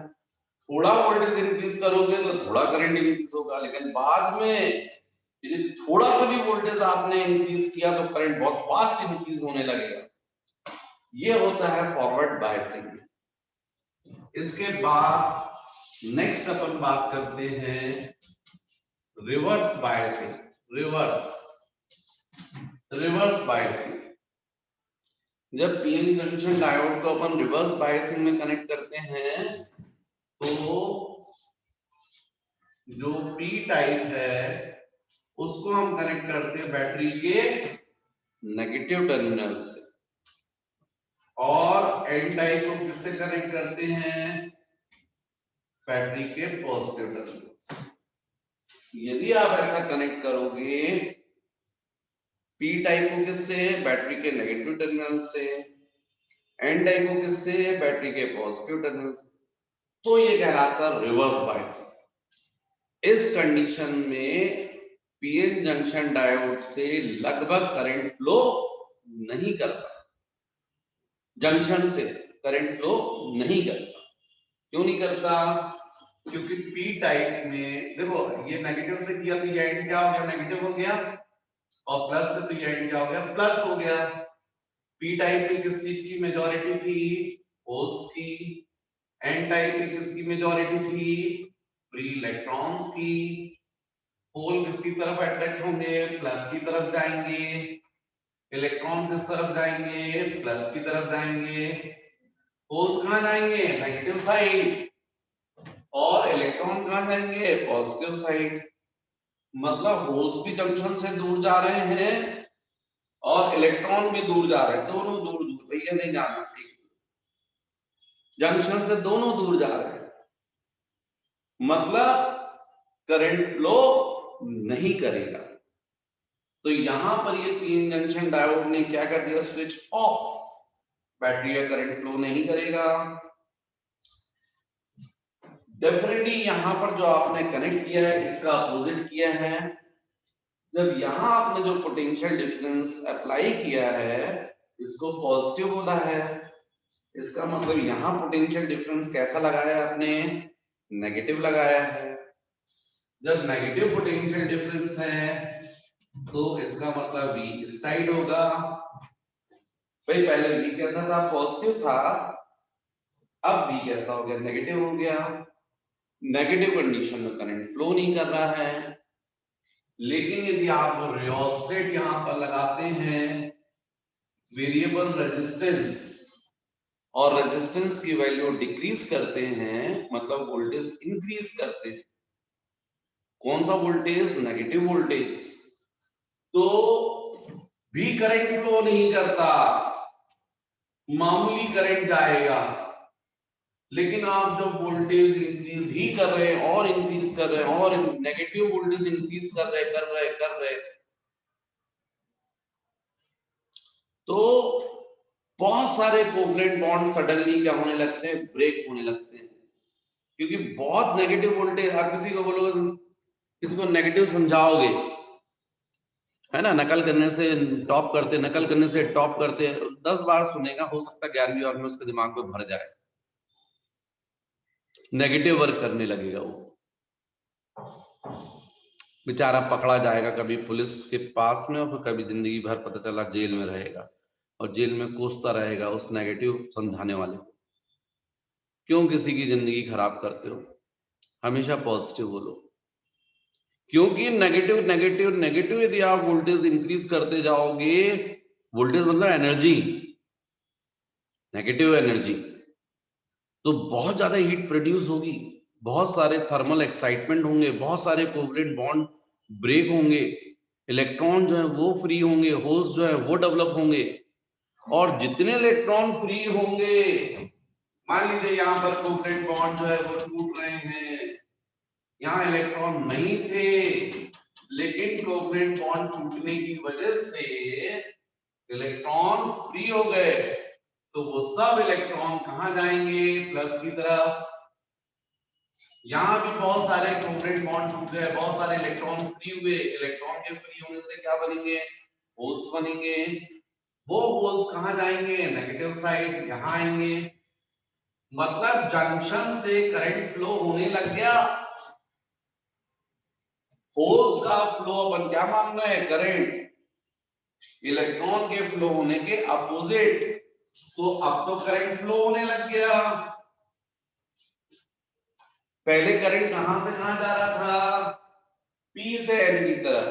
थोड़ा वोल्टेज इंक्रीज करोगे तो थोड़ा करंट इंक्रीज होगा, लेकिन बाद में यदि थोड़ा सा भी वोल्टेज आपने इंक्रीज किया तो करंट बहुत फास्ट इंक्रीज होने लगेगा। ये होता है फॉरवर्ड बायसिंग। इसके बाद नेक्स्ट अपन बात करते हैं रिवर्स बायसिंग। रिवर्स बायसिंग, जब पीएन जंक्शन डायोड को अपन रिवर्स बायसिंग में कनेक्ट करते हैं तो जो पी टाइप है उसको हम कनेक्ट करते हैं बैटरी के नेगेटिव टर्मिनल से, और एन टाइप को किससे कनेक्ट करते हैं, बैटरी के पॉजिटिव टर्मिनल से। यदि आप ऐसा कनेक्ट करोगे पी टाइप को किससे, बैटरी के नेगेटिव टर्मिनल से, एन टाइप को किससे, बैटरी के पॉजिटिव टर्मिनल से, तो ये कहलाता है रिवर्स बायसिंग। इस कंडीशन में पीएन जंक्शन डायोड से लगभग करंट फ्लो नहीं करता, जंक्शन से करंट फ्लो नहीं करता। क्यों नहीं करता, क्योंकि पी टाइप में देखो ये नेगेटिव से किया तो ये एंड क्या हो गया, नेगेटिव हो गया, और प्लस से तो ये एंड क्या हो गया, प्लस हो गया। पी टाइप में किस चीज की मेजॉरिटी थी, होल्स की। एन टाइप में किसकी मेजॉरिटी थी, फ्री इलेक्ट्रॉन्स की। होल किसकी तरफ अट्रैक्ट होंगे, प्लस की तरफ जाएंगे। इलेक्ट्रॉन किस तरफ जाएंगे, प्लस की तरफ जाएंगे। होल्स कहां जाएंगे, नेगेटिव साइड, और इलेक्ट्रॉन कहां जाएंगे, पॉजिटिव साइड। मतलब होल्स भी जंक्शन से दूर जा रहे हैं और इलेक्ट्रॉन भी दूर जा रहे हैं, दोनों दूर दूर, भैया नहीं जाना, जंक्शन से दोनों दूर जा रहे हैं, मतलब करंट फ्लो नहीं करेगा। तो यहां पर ये पीएन जंक्शन डायोड ने क्या कर दिया, स्विच ऑफ, बैटरी का करंट फ्लो नहीं करेगा। डेफिनेटली यहां पर जो आपने कनेक्ट किया है इसका अपोजिट किया है। जब यहां आपने जो पोटेंशियल डिफरेंस अप्लाई किया है इसको पॉजिटिव होता है, इसका मतलब यहां पोटेंशियल डिफरेंस कैसा लगाया है आपने, नेगेटिव लगाया है। जब नेगेटिव पोटेंशियल डिफरेंस है तो इसका मतलब V इस साइड होगा। भाई पहले V कैसा था, पॉजिटिव था, अब V कैसा हो गया, नेगेटिव हो गया। नेगेटिव कंडीशन में करंट फ्लो नहीं कर रहा है। लेकिन यदि आप रियोस्टेट यहां पर लगाते हैं, वेरिएबल रेजिस्टेंस, और रेजिस्टेंस की वैल्यू डिक्रीज करते हैं, मतलब वोल्टेज इंक्रीज करते हैं, कौन सा वोल्टेज, नेगेटिव वोल्टेज, तो भी करंट फ्लो नहीं करता, मामूली करंट जाएगा। लेकिन आप जब वोल्टेज इंक्रीज ही कर रहे हैं और इंक्रीज कर रहे हैं और नेगेटिव वोल्टेज इंक्रीज कर रहे तो बहुत सारे कोवलेंट बॉन्ड सडनली क्या होने लगते हैं, ब्रेक होने लगते हैं। क्योंकि बहुत नेगेटिव वोल्टेज, आप किसी को बोलोगे, किसी को नेगेटिव समझाओगे, है ना, नकल करने से टॉप करते 10 बार सुनेगा, हो सकता है 11वीं बार में उसके दिमाग में भर जाए, नेगेटिव वर्क करने लगेगा, वो बेचारा पकड़ा जाएगा कभी पुलिस के पास में, और फिर कभी जिंदगी भर पता चला जेल में रहेगा, और जेल में कोसता रहेगा उस नेगेटिव समझाने वाले को। क्यों किसी की जिंदगी खराब करते हो, हमेशा पॉजिटिव बोलो। क्योंकि नेगेटिव नेगेटिव नेगेटिव यदि आप वोल्टेज इंक्रीज करते जाओगे, वोल्टेज मतलब एनर्जी, नेगेटिव एनर्जी, तो बहुत ज्यादा हीट प्रोड्यूस होगी, बहुत सारे थर्मल एक्साइटमेंट होंगे, बहुत सारे कोवलेंट बॉन्ड ब्रेक होंगे, इलेक्ट्रॉन जो है वो फ्री होंगे, होल्स जो है वो डेवलप होंगे, और जितने इलेक्ट्रॉन फ्री होंगे, मान लीजिए यहाँ पर कोवलेंट बॉन्ड जो है वो टूट रहे हैं, यहाँ इलेक्ट्रॉन नहीं थे, लेकिन कोवलेंट बॉन्ड टूटने की वजह से इलेक्ट्रॉन फ्री हो गए, तो वो सब इलेक्ट्रॉन कहां जाएंगे, प्लस की तरफ। यहां भी बहुत सारे कोवलेंट बॉन्ड टूट गए, बहुत सारे इलेक्ट्रॉन फ्री हुए, इलेक्ट्रॉन के फ्री होने से क्या बनेंगे, होल्स बनेंगे। वो होल्स कहां जाएंगे, नेगेटिव साइड, यहां आएंगे। मतलब जंक्शन से करंट फ्लो होने लग गया। होल्स का फ्लो अपन क्या मान रहे हैं, करंट, इलेक्ट्रॉन के फ्लो होने के अपोजिट। तो अब तो करंट फ्लो होने लग गया। पहले करंट कहां से कहां जा रहा था, P से N की तरफ,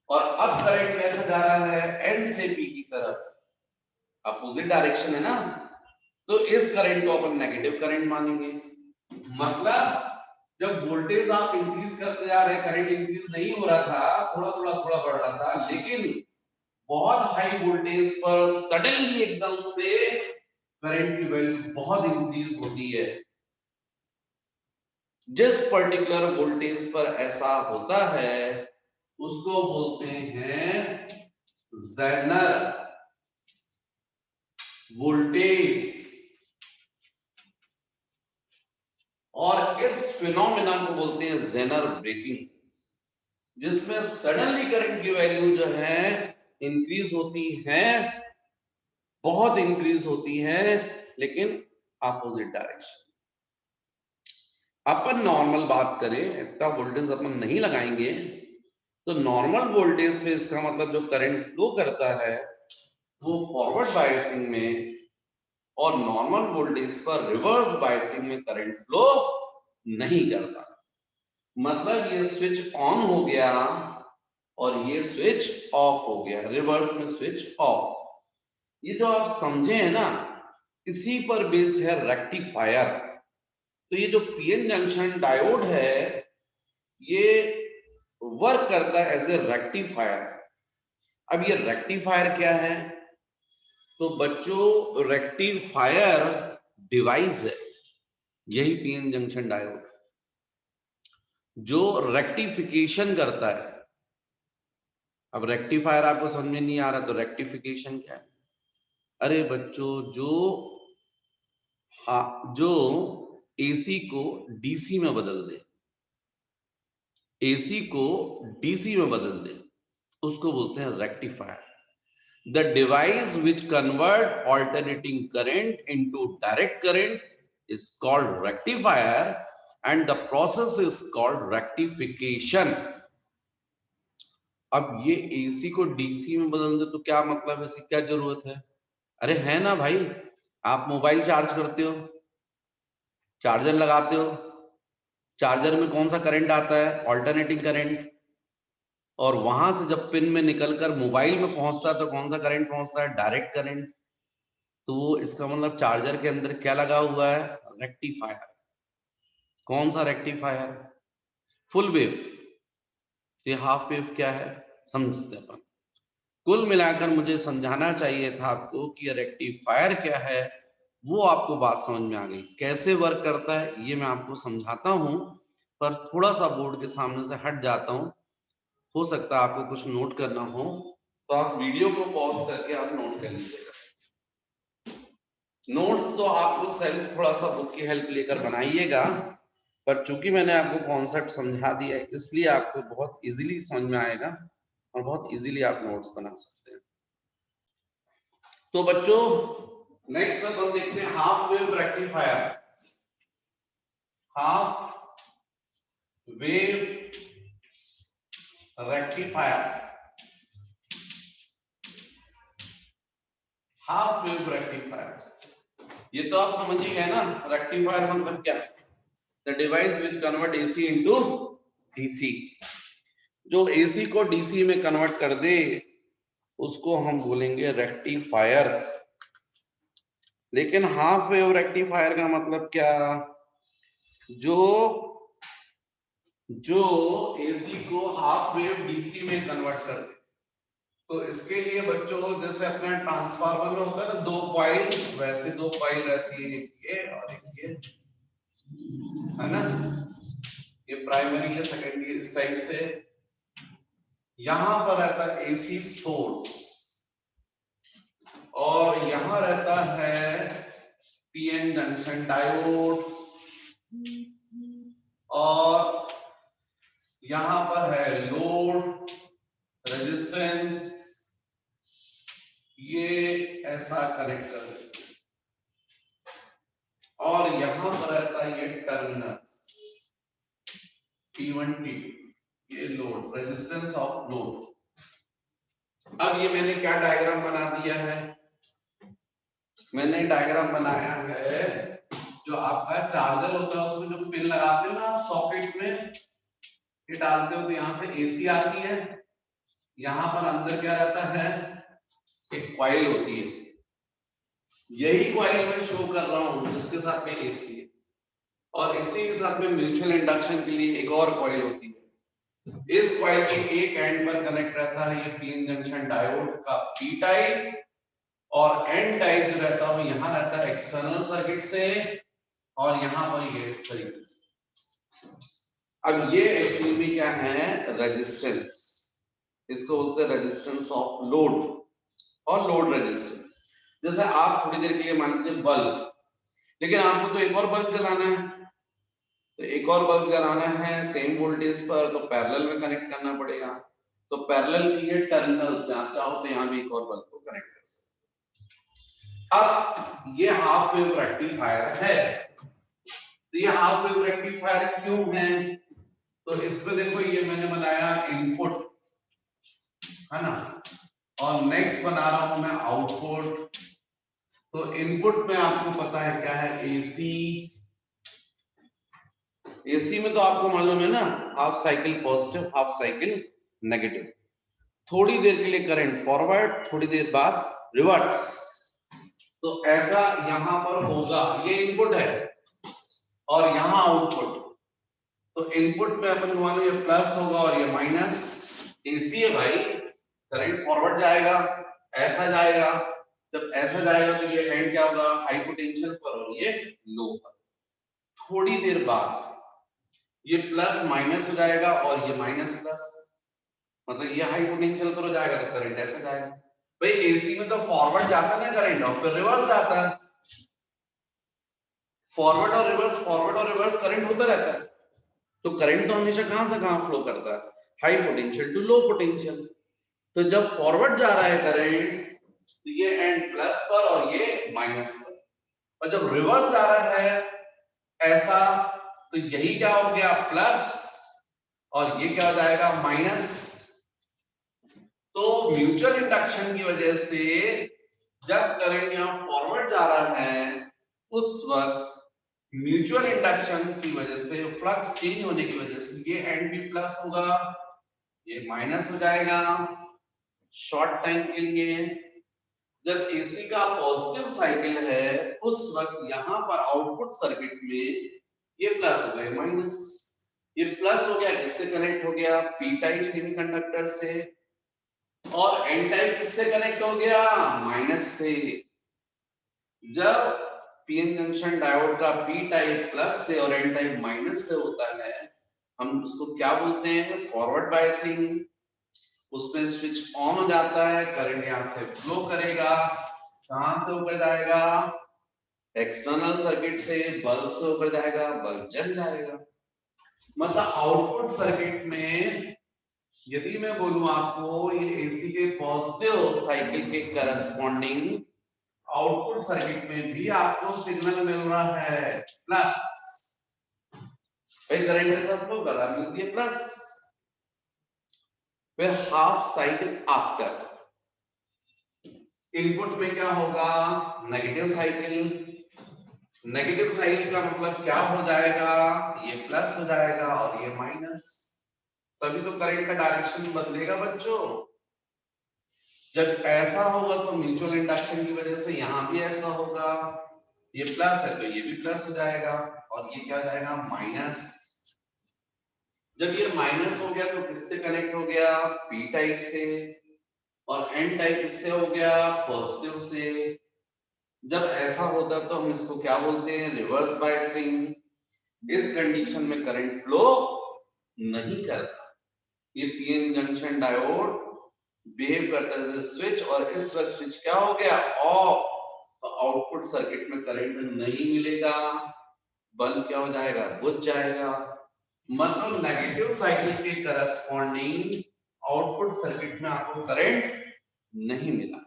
और अब करंट कैसे जा रहा है, N से P की तरफ, अपोजिट डायरेक्शन है ना। तो इस करंट को अपन नेगेटिव करंट मानेंगे। मतलब जब वोल्टेज आप इंक्रीज करते जा रहे हैं, करंट इंक्रीज नहीं हो रहा था, थोड़ा थोड़ा थोड़ा बढ़ रहा था, लेकिन बहुत हाई वोल्टेज पर सडनली एकदम से करंट की वैल्यू बहुत इंक्रीज होती है। जिस पर्टिकुलर वोल्टेज पर ऐसा होता है उसको बोलते हैं जेनर वोल्टेज। और इस फिनोमेना को बोलते हैं जेनर ब्रेकिंग, जिसमें सडनली करंट की वैल्यू जो है इंक्रीज होती है, बहुत इंक्रीज होती है, लेकिन अपोजिट डायरेक्शन। अपन नॉर्मल बात करें, इतना वोल्टेज अपन नहीं लगाएंगे, तो नॉर्मल वोल्टेज पे इसका मतलब जो करंट फ्लो करता है वो फॉरवर्ड बायसिंग में, और नॉर्मल वोल्टेज पर रिवर्स बायसिंग में करंट फ्लो नहीं करता। मतलब ये स्विच ऑन हो गया और ये स्विच ऑफ हो गया, रिवर्स में स्विच ऑफ। ये जो आप समझे हैं ना, इसी पर बेस्ड है रेक्टिफायर। तो ये जो पीएन जंक्शन डायोड है ये वर्क करता है एज ए रेक्टिफायर। अब ये रेक्टिफायर क्या है, तो बच्चों रेक्टिफायर डिवाइस है, यही पीएन जंक्शन डायोड जो रेक्टिफिकेशन करता है। अब रेक्टिफायर आपको समझ में नहीं आ रहा तो रेक्टिफिकेशन क्या है, अरे बच्चों जो एसी को डीसी में बदल दे, एसी को डीसी में बदल दे, उसको बोलते हैं rectifier. The device which convert alternating current into direct current is called rectifier and the process is called rectification. अब ये एसी को डीसी में बदल दे तो क्या मतलब है, इसकी क्या जरूरत है, अरे है ना भाई, आप मोबाइल चार्ज करते हो, चार्जर लगाते हो, चार्जर में कौन सा करंट आता है, ऑल्टरनेटिंग करंट, और वहां से जब पिन में निकलकर मोबाइल में पहुंचता है तो कौन सा करंट पहुंचता है, डायरेक्ट करंट। तो इसका मतलब चार्जर के अंदर क्या लगा हुआ है, रेक्टिफायर। कौन सा रेक्टिफायर, फुल वेव, ये हाफ वेव क्या है समझते अपन। कुल मिलाकर मुझे समझाना चाहिए था आपको कि रेक्टिफायर क्या है, वो आपको बात समझ में आ गई। कैसे वर्क करता है ये मैं आपको समझाता हूं, पर थोड़ा सा बोर्ड के सामने से हट जाता हूं, हो सकता है आपको कुछ नोट करना हो तो आप वीडियो को पॉज करके आप नोट कर लीजिएगा। नोट्स तो आपको सेल्फ थोड़ा सा बुक की हेल्प लेकर बनाइएगा, पर चूंकि मैंने आपको कॉन्सेप्ट समझा दिया है इसलिए आपको बहुत इजीली समझ में आएगा और बहुत इजीली आप नोट्स बना सकते हैं। तो बच्चों नेक्स्ट अपन देखते हैं half wave rectifier. Half wave rectifier, half wave rectifier, ये तो आप समझ ही गए ना। रेक्टिफायर मतलब क्या, the device which convert AC into DC. जो एसी को डीसी में कन्वर्ट कर दे उसको हम बोलेंगे रेक्टिफायर। लेकिन हाफ वेव रेक्टिफायर का मतलब क्या, जो जो एसी को हाफ वेव डीसी में कन्वर्ट कर दे। तो इसके लिए बच्चों जैसे अपने ट्रांसफार्मर में होता है ना दो कॉइल, वैसे दो कॉइल रहती है, एक ये और एक ये, है ना, ये प्राइमरी है सेकेंडरी, इस टाइप से। यहां पर रहता है एसी सोर्स और यहां रहता है पीएन जंक्शन डायोड, और यहां पर है लोड रेजिस्टेंस, ये ऐसा कनेक्ट कर देते। और यहां पर रहता है ये टर्मिनल्स T1 T2, ये लोड, रेजिस्टेंस ऑफ लोड। अब ये मैंने क्या डायग्राम बना दिया है, मैंने डायग्राम बनाया है जो आपका चार्जर होता है उसमें जो पिन लगाते हो ना आप सॉकेट में, ये डालते हो तो यहाँ से एसी आती है, यहाँ पर अंदर क्या रहता है, एक कॉइल होती है, यही कॉइल मैं शो कर रहा हूँ जिसके साथ में एसी है, और इसी के साथ में म्यूचुअल इंडक्शन के लिए एक और कॉइल होती है। इस कॉइल के एक एंड पर कनेक्ट रहता है ये पीएन जंक्शन डायोड का पी टाइप, और एन टाइप जो रहता है यहाँ रहता है एक्सटर्नल सर्किट से, और यहाँ पर ये इस तरीके से। अब ये एक्चुअली में क्या है, रेजिस्टेंस, इसको बोलते हैं रेजिस्टेंस ऑफ लोड और लोड रेजिस्टेंस। जैसे आप थोड़ी देर के लिए मान लीजिए बल्ब, लेकिन आपको तो एक और बल्ब जलाना है, तो एक और बल्ब जलाना है सेम वोल्टेज पर, तो पैरेलल में कनेक्ट करना पड़ेगा, तो पैरेलल की ये टर्मिनल से आप चाहो तो यहाँ भी एक और बल्ब को कनेक्ट कर सकते। अब ये हाफ वेव रेक्टिफायर है, तो ये हाफ वेव रेक्टिफायर क्यों है, तो इसमें देखो ये मैंने बनाया इनपुट, है ना, और नेक्स्ट बना रहा हूं मैं आउटपुट। तो इनपुट में आपको पता है क्या है, एसी, एसी में तो आपको मालूम है ना, half cycle positive half cycle negative, थोड़ी देर के लिए करंट फॉरवर्ड, थोड़ी देर बाद रिवर्स, तो ऐसा यहां पर होगा, ये इनपुट है और यहां आउटपुट। तो इनपुट में अपन मानो ये प्लस होगा और ये माइनस, एसी है भाई, करंट फॉरवर्ड जाएगा, ऐसा जाएगा, जब ऐसा जाएगा तो ये एंड क्या होगा, हाई पोटेंशियल पर और ये लो पर। थोड़ी देर बाद ये प्लस माइनस हो जाएगा और ये माइनस प्लस, मतलब ये हाई पोटेंशियल पर हो जाएगा तो करंट ऐसा जाएगा। भाई एसी में तो फॉरवर्ड जाता है ना करंट, और फिर रिवर्स जाता है, फॉरवर्ड और रिवर्स करंट होता रहता है। तो करंट तो हमेशा कहां से कहां फ्लो करता है, high potential to low potential. तो जब फॉरवर्ड जा रहा है करंट तो ये एंड प्लस पर और ये माइनस पर, और जब रिवर्स जा रहा है ऐसा तो यही क्या हो गया, प्लस, और ये क्या हो जाएगा, माइनस। तो म्यूचुअल इंडक्शन की वजह से जब करंट यहां फॉरवर्ड जा रहा है उस वक्त म्यूचुअल इंडक्शन की वजह से, फ्लक्स चेंज होने की वजह से ये एंड भी प्लस होगा, ये माइनस हो जाएगा शॉर्ट टाइम के लिए। जब एसी का पॉजिटिव साइकिल है उस वक्त यहां पर आउटपुट सर्किट में ये प्लस हो गया, माइनस, ये प्लस हो गया, किससे कनेक्ट हो गया, पी टाइप सेमीकंडक्टर से, और एन टाइप किससे कनेक्ट हो गया, माइनस से। जब पीएन जंक्शन डायोड का पी टाइप प्लस से और एन टाइप माइनस से होता है, हम उसको क्या बोलते हैं, फॉरवर्ड बायसिंग। उसमें स्विच ऑन हो जाता है, करंट यहां से फ्लो करेगा, कहां से होकर जाएगा, एक्सटर्नल सर्किट से, बल्ब से होकर जाएगा, बल्ब जल जाएगा। मतलब आउटपुट सर्किट में यदि मैं बोलूं आपको, ये एसी के पॉजिटिव साइकिल के करस्पॉन्डिंग आउटपुट सर्किट में भी आपको सिग्नल मिल रहा है प्लस, भाई करंट के साथ फ्लो कर रहा है प्लस। फिर हाफ साइकिल आफ्टर, इनपुट में क्या होगा, नेगेटिव साइकिल, नेगेटिव साइकिल का मतलब क्या हो जाएगा, ये प्लस हो जाएगा और ये माइनस, तभी तो करंट का डायरेक्शन बदलेगा बच्चों। जब ऐसा होगा तो म्यूचुअल इंडक्शन की वजह से यहां भी ऐसा होगा, ये प्लस है तो ये भी प्लस हो जाएगा और ये क्या हो जाएगा, माइनस। जब ये माइनस हो गया तो किससे कनेक्ट हो गया, पी टाइप से, और एन टाइप किससे हो गया, पॉजिटिव से। जब ऐसा होता तो हम इसको क्या बोलते हैं, रिवर्स बायसिंग। इस कंडीशन में करंट फ्लो नहीं करता, ये पीएन जंक्शन डायोड बिहेव करता है स्विच, और इस वक्त स्विच क्या हो गया, ऑफ, तो आउटपुट सर्किट में करंट नहीं मिलेगा, बल्ब क्या हो जाएगा, बुझ जाएगा। मतलब नेगेटिव साइकिल के करस्पॉन्डिंग आउटपुट सर्किट में आपको करंट नहीं मिला।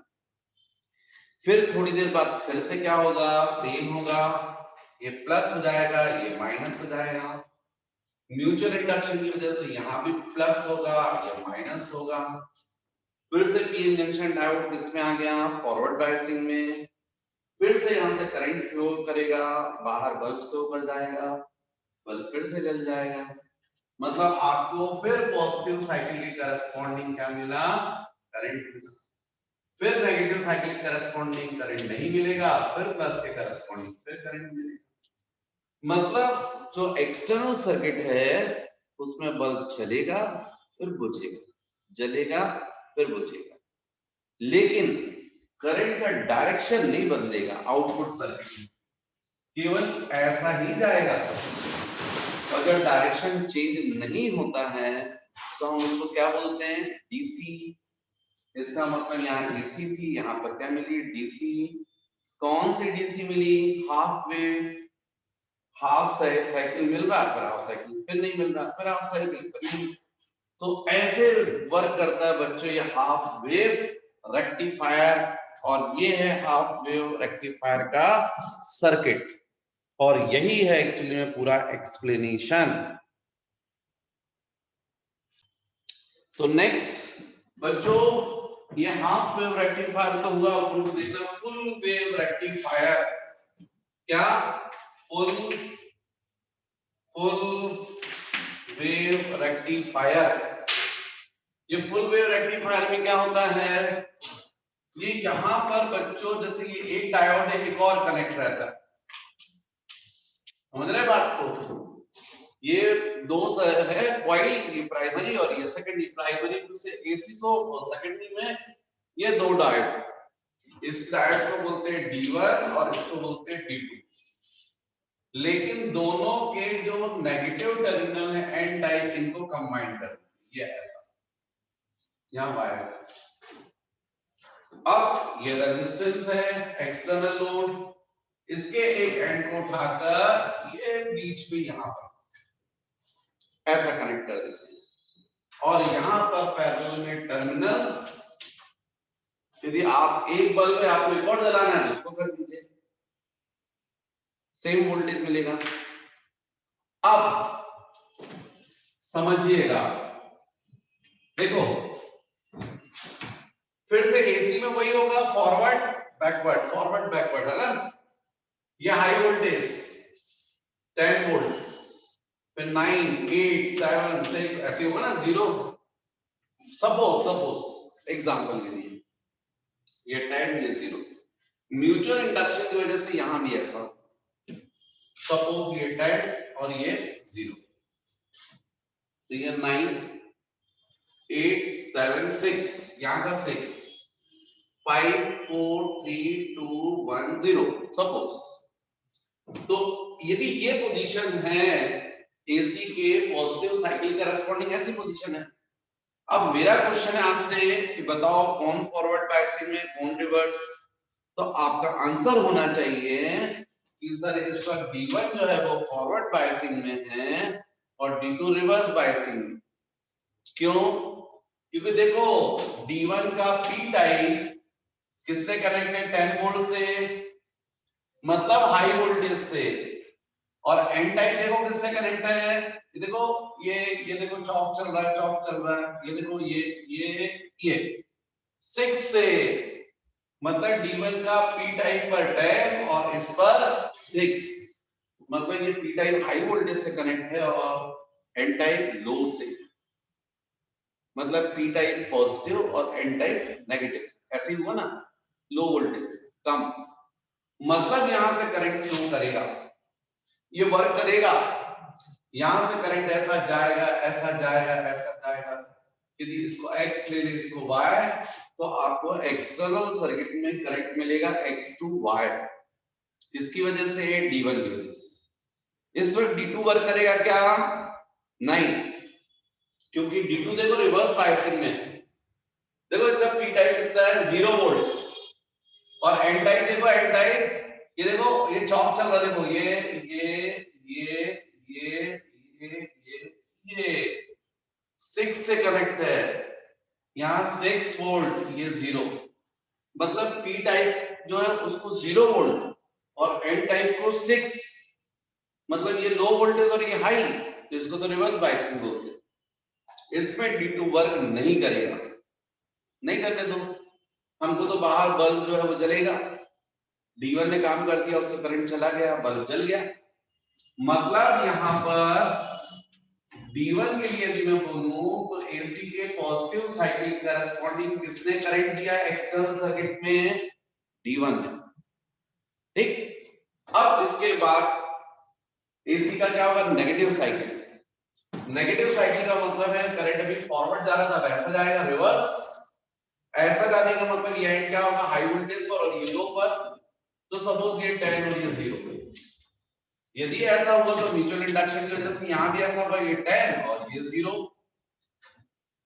फिर थोड़ी देर बाद फिर से क्या होगा, सेम होगा, ये प्लस हो जाएगा, ये माइनस हो जाएगा। म्यूचुअल इंडक्शन की वजह से यहाँ भी प्लस होगा, ये माइनस होगा। फिर से पीएन जंक्शन डायोड किसमें आ गया, फॉरवर्ड बायसिंग में। फिर से यहाँ से करंट फ्लो करेगा, बाहर बल्ब से ऊपर जाएगा, बल्ब फिर से जल जाएगा। मतलब आपको फिर पॉजिटिव साइकिल के करस्पॉन्डिंग क्या मिला, करंट मिला। फिर नेगेटिव साइकिल के करस्पॉन्डिंग करंट नहीं मिलेगा, फिर प्लस के करस्पॉन्डिंग फिर करंट मिलेगा। मतलब जो एक्सटर्नल सर्किट है उसमें बल्ब चलेगा फिर बुझेगा, जलेगा फिर बुझेगा, लेकिन करंट का डायरेक्शन नहीं बदलेगा। आउटपुट सर्किट केवल ऐसा ही जाएगा। अगर डायरेक्शन चेंज नहीं होता है तो हम उसको क्या बोलते हैं, डीसी। इसका मतलब यहाँ एसी थी, यहाँ पर क्या मिली, डीसी। कौन सी डीसी मिली, हाफ वेव। हाफ साइकिल मिल रहा, फिर हाफ साइकिल फिर नहीं मिल रहा, फिर हाफ साइकिल फिर नहीं। तो ऐसे वर्क करता है बच्चों ये हाफ वेव रेक्टिफायर, और ये है हाफ वेव रेक्टिफायर का सर्किट। और यही है एक्चुअली में पूरा एक्सप्लेनेशन। तो नेक्स्ट बच्चों, ये हाफ वेव रेक्टिफायर तो हुआ, उनको देखना फुल वेव रेक्टिफायर। क्या, फुल वेव रेक्टिफायर। ये फुल वेव रेक्टिफायर में क्या होता है, ये यहां पर बच्चों जैसे ये एक डायोड है, एक और कनेक्ट रहता है, समझ रहे बात को। ये दो है कॉइल, ये प्राइमरी और ये सेकेंडरी। प्राइमरी से एसी सोर्स और सेकेंडरी में ये दो डायोड। इस डायोड को बोलते हैं D1 और इसको बोलते हैं D2। लेकिन दोनों के जो नेगेटिव टर्मिनल है एन टाइप, इनको कंबाइन कर ये ऐसा, यहां वायर्स। अब ये रेजिस्टेंस है एक्सटर्नल लोड, इसके एक एंड को उठाकर ये बीच में यहां पर ऐसा कनेक्ट कर देते हैं। और यहां पर पैरेलल में टर्मिनल्स, यदि आप एक बल्ब पे आपको एक और जलाना है उसको कर दीजिए, सेम वोल्टेज मिलेगा। अब समझिएगा, देखो फिर से एसी में वही होगा, फॉरवर्ड बैकवर्ड है ना। ये हाई वोल्टेज 10 वोल्ट्स, फिर 9 8 7 6 ऐसे होगा ना, 0। सपोज एग्जांपल के लिए ये 10 ये 0। म्यूचुअल इंडक्शन की वजह से यहां भी ऐसा, सपोज ये 10 और ये 0, तो ये 9 8 7 6, यहां का 6 5 4 3 2 1 0 सपोज। तो यदि ये पोजीशन है एसी के पॉजिटिव साइकिल का रेस्पॉन्डिंग, ऐसी पोजीशन है। अब मेरा क्वेश्चन है आपसे कि बताओ कौन फॉरवर्ड बायसिंग में, कौन रिवर्स। तो आपका आंसर होना चाहिए कि सर इसका D1 जो है वो फॉरवर्ड बायसिंग में है और D2 रिवर्स बायसिंग में। क्यों, क्योंकि देखो D1 का P टाइप किससे कनेक्ट है, 10 वोल्ट से, मतलब हाई वोल्टेज से। और N टाइप देखो किससे कनेक्ट है, ये देखो ये देखो चौक चल रहा है, ये देखो ये 6 से, मतलब D1 का P टाइप पर 10 और इस पर 6, मतलब ये P टाइप हाई वोल्टेज से कनेक्ट है और N टाइप लो से, मतलब P टाइप पॉजिटिव और N टाइप नेगेटिव, ऐसे ही हुआ ना, लो वोल्टेज कम, मतलब यहां से करंट फ्लो करेगा, ये वर्क करेगा, यहां से करंट ऐसा जाएगा ऐसा जाएगा ऐसा जाएगा। यदि इसको x ले ले इसको y, तो आपको एक्सटर्नल सर्किट में करंट मिलेगा x2y, जिसकी वजह से D1 की वजह से। इस वक्त D2 वर्क करेगा क्या, नहीं, क्योंकि D2 देखो रिवर्स बायसिंग में। देखो इसका P टाइप कितना है, 0 वोल्ट्स, और N टाइप देखो, N टाइप ये देखो ये चौक चल रहा है, देखो ये 6 से कनेक्ट है, यहाँ 6 वोल्ट, ये 0, मतलब P टाइप जो है उसको 0 वोल्ट और N टाइप को 6, मतलब ये लो वोल्टेज और ये हाई, तो इसको तो रिवर्स बायसिंग बोलते हैं। इसमें D2 वर्क नहीं करेगा, नहीं करने दो, हमको तो बाहर बल्ब जो है वो जलेगा। D1 ने काम कर दिया, उससे करंट चला गया, बल्ब जल गया। मतलब यहाँ पर D1 के लिए यदि मैं बोलूं तो AC के पॉजिटिव साइकिल करस्पॉन्डिंग किसने करंट दिया एक्सटर्नल सर्किट में? D1 ने। ठीक, अब इसके बाद AC का क्या होगा? Negative cycle. नेगेटिव साइकिल का मतलब है करंट अभी फॉरवर्ड जा रहा था, वैसा जाएगा रिवर्स। ऐसा जाने का मतलब ये एंड क्या होगा? हाई वोल्टेज पर और ये लो पर। तो सपोज ये 10 और ये 0, यदि ऐसा हुआ तो म्यूचुअल इंडक्शन की वजह से यहां भी ऐसा होगा, ये 10 और ये 0,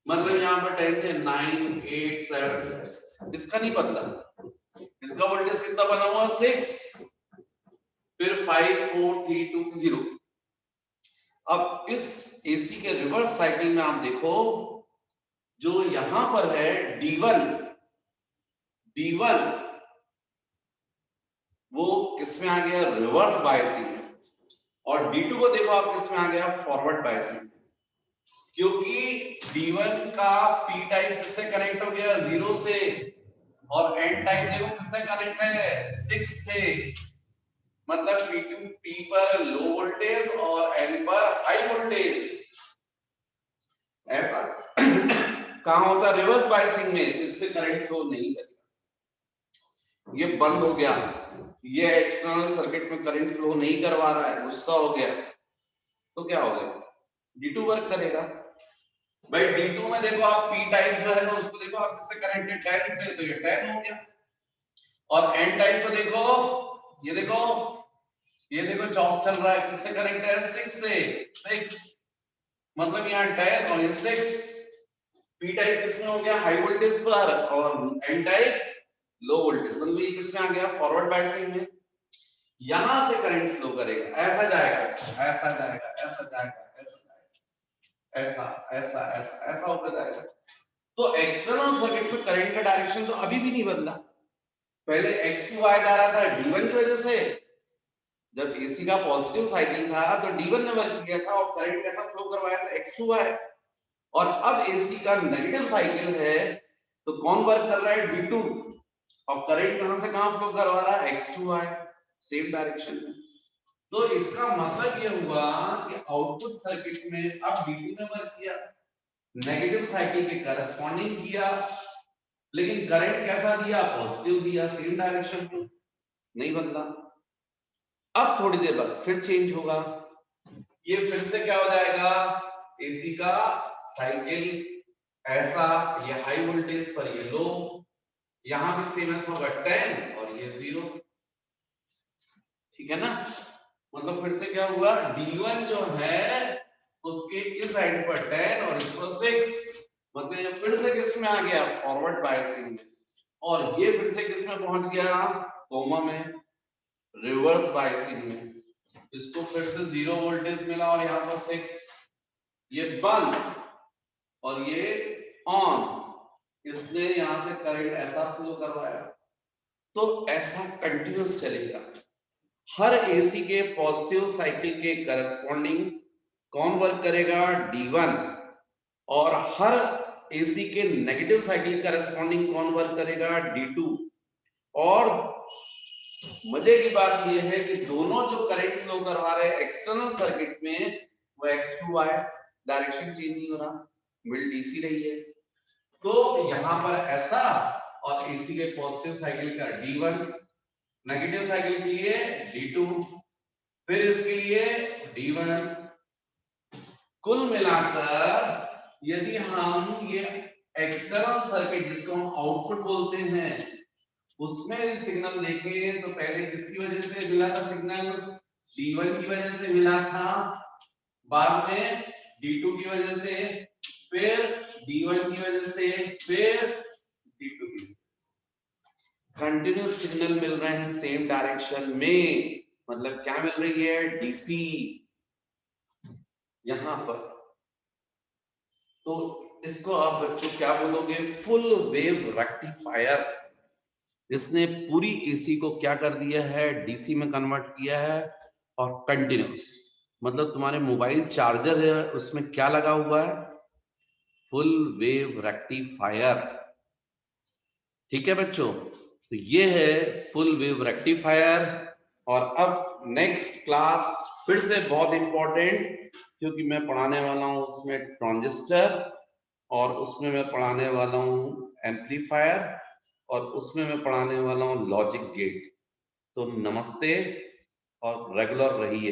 मतलब यहां पर 10 से 9 8 7 6, इसका नहीं बदला, इसका वोल्टेज कितना बना हुआ? 6, फिर 5 4 3 2 0। अब इस एसी के रिवर्स साइकिल में आप देखो, जो यहां पर है D1 वो किसमें आ गया? रिवर्स बायसिंग में। और D2 को देखो आप किसमें आ गया? फॉरवर्ड बायसिंग में। क्योंकि D1 का P टाइप किससे कनेक्ट हो गया? 0 से, और N टाइप देखो किससे कनेक्ट है? 6 से। मतलब P पर लो वोल्टेज और N पर हाई वोल्टेज। ऐसा कहां होता? रिवर्स बायसिंग में, इससे करंट फ्लो नहीं करेगा। ये बंद हो गया, ये एक्सटर्नल सर्किट में करंट फ्लो नहीं करवा रहा है, गुस्सा हो गया, तो क्या हो गया? D2 वर्क करेगा। भाई D2 में देखो आप P टाइप जो है ना उसको देखो आप किससे कनेक्टेड? 10 से, तो ये 10 हो गया। और N टाइप को देखो, ये देखो, ये देखो चौक चल रहा है, किससे कनेक्ट है? 6 से। 6 मतलब यहाँ 10 और ये 6। P टाइप किसमें हो गया? हाई वोल्टेज पर, और N टाइप लो वोल्टेज, मतलब ये किसमें आ गया? फॉरवर्ड बायसिंग में। यहां से करंट फ्लो करेगा, ऐसा जाएगा, ऐसा जाएगा, ऐसा जाएगा, ऐसा जाएगा, ऐसा ऐसा ऐसा ऐसा होकर जाएगा। तो एक्सटर्नल सर्किट में करंट का डायरेक्शन तो अभी भी नहीं बदला। पहले X2Y जा रहा था D1 की वजह से, जब AC का पॉजिटिव साइकिल था तो D1 ने वर्क किया था और करंट कैसा फ्लो करवाया था? X2Y। और अब AC का नेगेटिव साइकिल है तो कौन वर्क कर रहा है? D2। और करंट कहां से कहां फ्लो करवा रहा है? X2Y, सेम डायरेक्शन में। तो इसका मतलब ये हुआ कि आउटपुट सर्किट में अब D2 ने वर्क किया, नेगेटिव साइकिल के करस्पॉन्डिंग किया, लेकिन करंट कैसा दिया? पॉजिटिव दिया, सेम डायरेक्शन में, नहीं बदला। अब थोड़ी देर बाद फिर चेंज होगा, ये फिर से क्या हो जाएगा? एसी का साइकिल ऐसा, ये हाई वोल्टेज पर ये लो, यहां भी सेम ऐसा होगा 10 और ये 0, ठीक है ना? मतलब फिर से क्या हुआ? D1 जो है उसके इस साइड पर 10 और इस पर 6, मतलब ये फिर से किस में आ गया? फॉरवर्ड बायसिंग में। और ये फिर से किस में पहुंच गया? कोमा में, रिवर्स बायसिंग में। इसको फिर से 0 वोल्टेज मिला और यहाँ पर 6, ये बंद और ये ऑन, इसने यहां से करंट ऐसा फ्लो करवाया। तो ऐसा कंटिन्यूस चलेगा। हर एसी के पॉजिटिव साइकिल के करस्पॉन्डिंग कौन वर्क करेगा? D1। और हर एसी के नेगेटिव साइकिल करस्पॉन्डिंग कौन वर्क करेगा? D2। और मजे की बात यह है कि दोनों जो करंट फ्लो करवा रहे हैं एक्सटर्नल सर्किट में, वो X2Y, डायरेक्शन चेंज नहीं हो रहा, मिड DC रही है। तो यहां पर ऐसा, और एसी के पॉजिटिव साइकिल का D1, नेगेटिव साइकिल के लिए D2, फिर इसके लिए D1। कुल मिलाकर यदि हम ये एक्सटर्नल सर्किट जिसको हम आउटपुट बोलते हैं उसमें सिग्नल देखें तो पहले किसकी वजह से मिला था सिग्नल? D1 की वजह से मिला था, बाद में D2 की वजह से, फिर D1 की वजह से, फिर D2 की वजह से। कंटिन्यूस सिग्नल मिल रहे हैं सेम डायरेक्शन में, मतलब क्या मिल रही है? DC यहां पर। तो इसको आप बच्चों क्या बोलोगे? Full wave rectifier. इसने पूरी एसी को क्या कर दिया है? DC में कन्वर्ट किया है और कंटिन्यूस, मतलब तुम्हारे मोबाइल चार्जर है उसमें क्या लगा हुआ है, फुल वेव रेक्टिफायर। ठीक है बच्चों, तो ये है फुल वेव रेक्टिफायर। और अब नेक्स्ट क्लास फिर से बहुत इंपॉर्टेंट, क्योंकि मैं पढ़ाने वाला हूं उसमें ट्रांजिस्टर, और उसमें मैं पढ़ाने वाला हूं एम्पलीफायर, और उसमें मैं पढ़ाने वाला हूं लॉजिक गेट। तो नमस्ते और रेगुलर रहिए।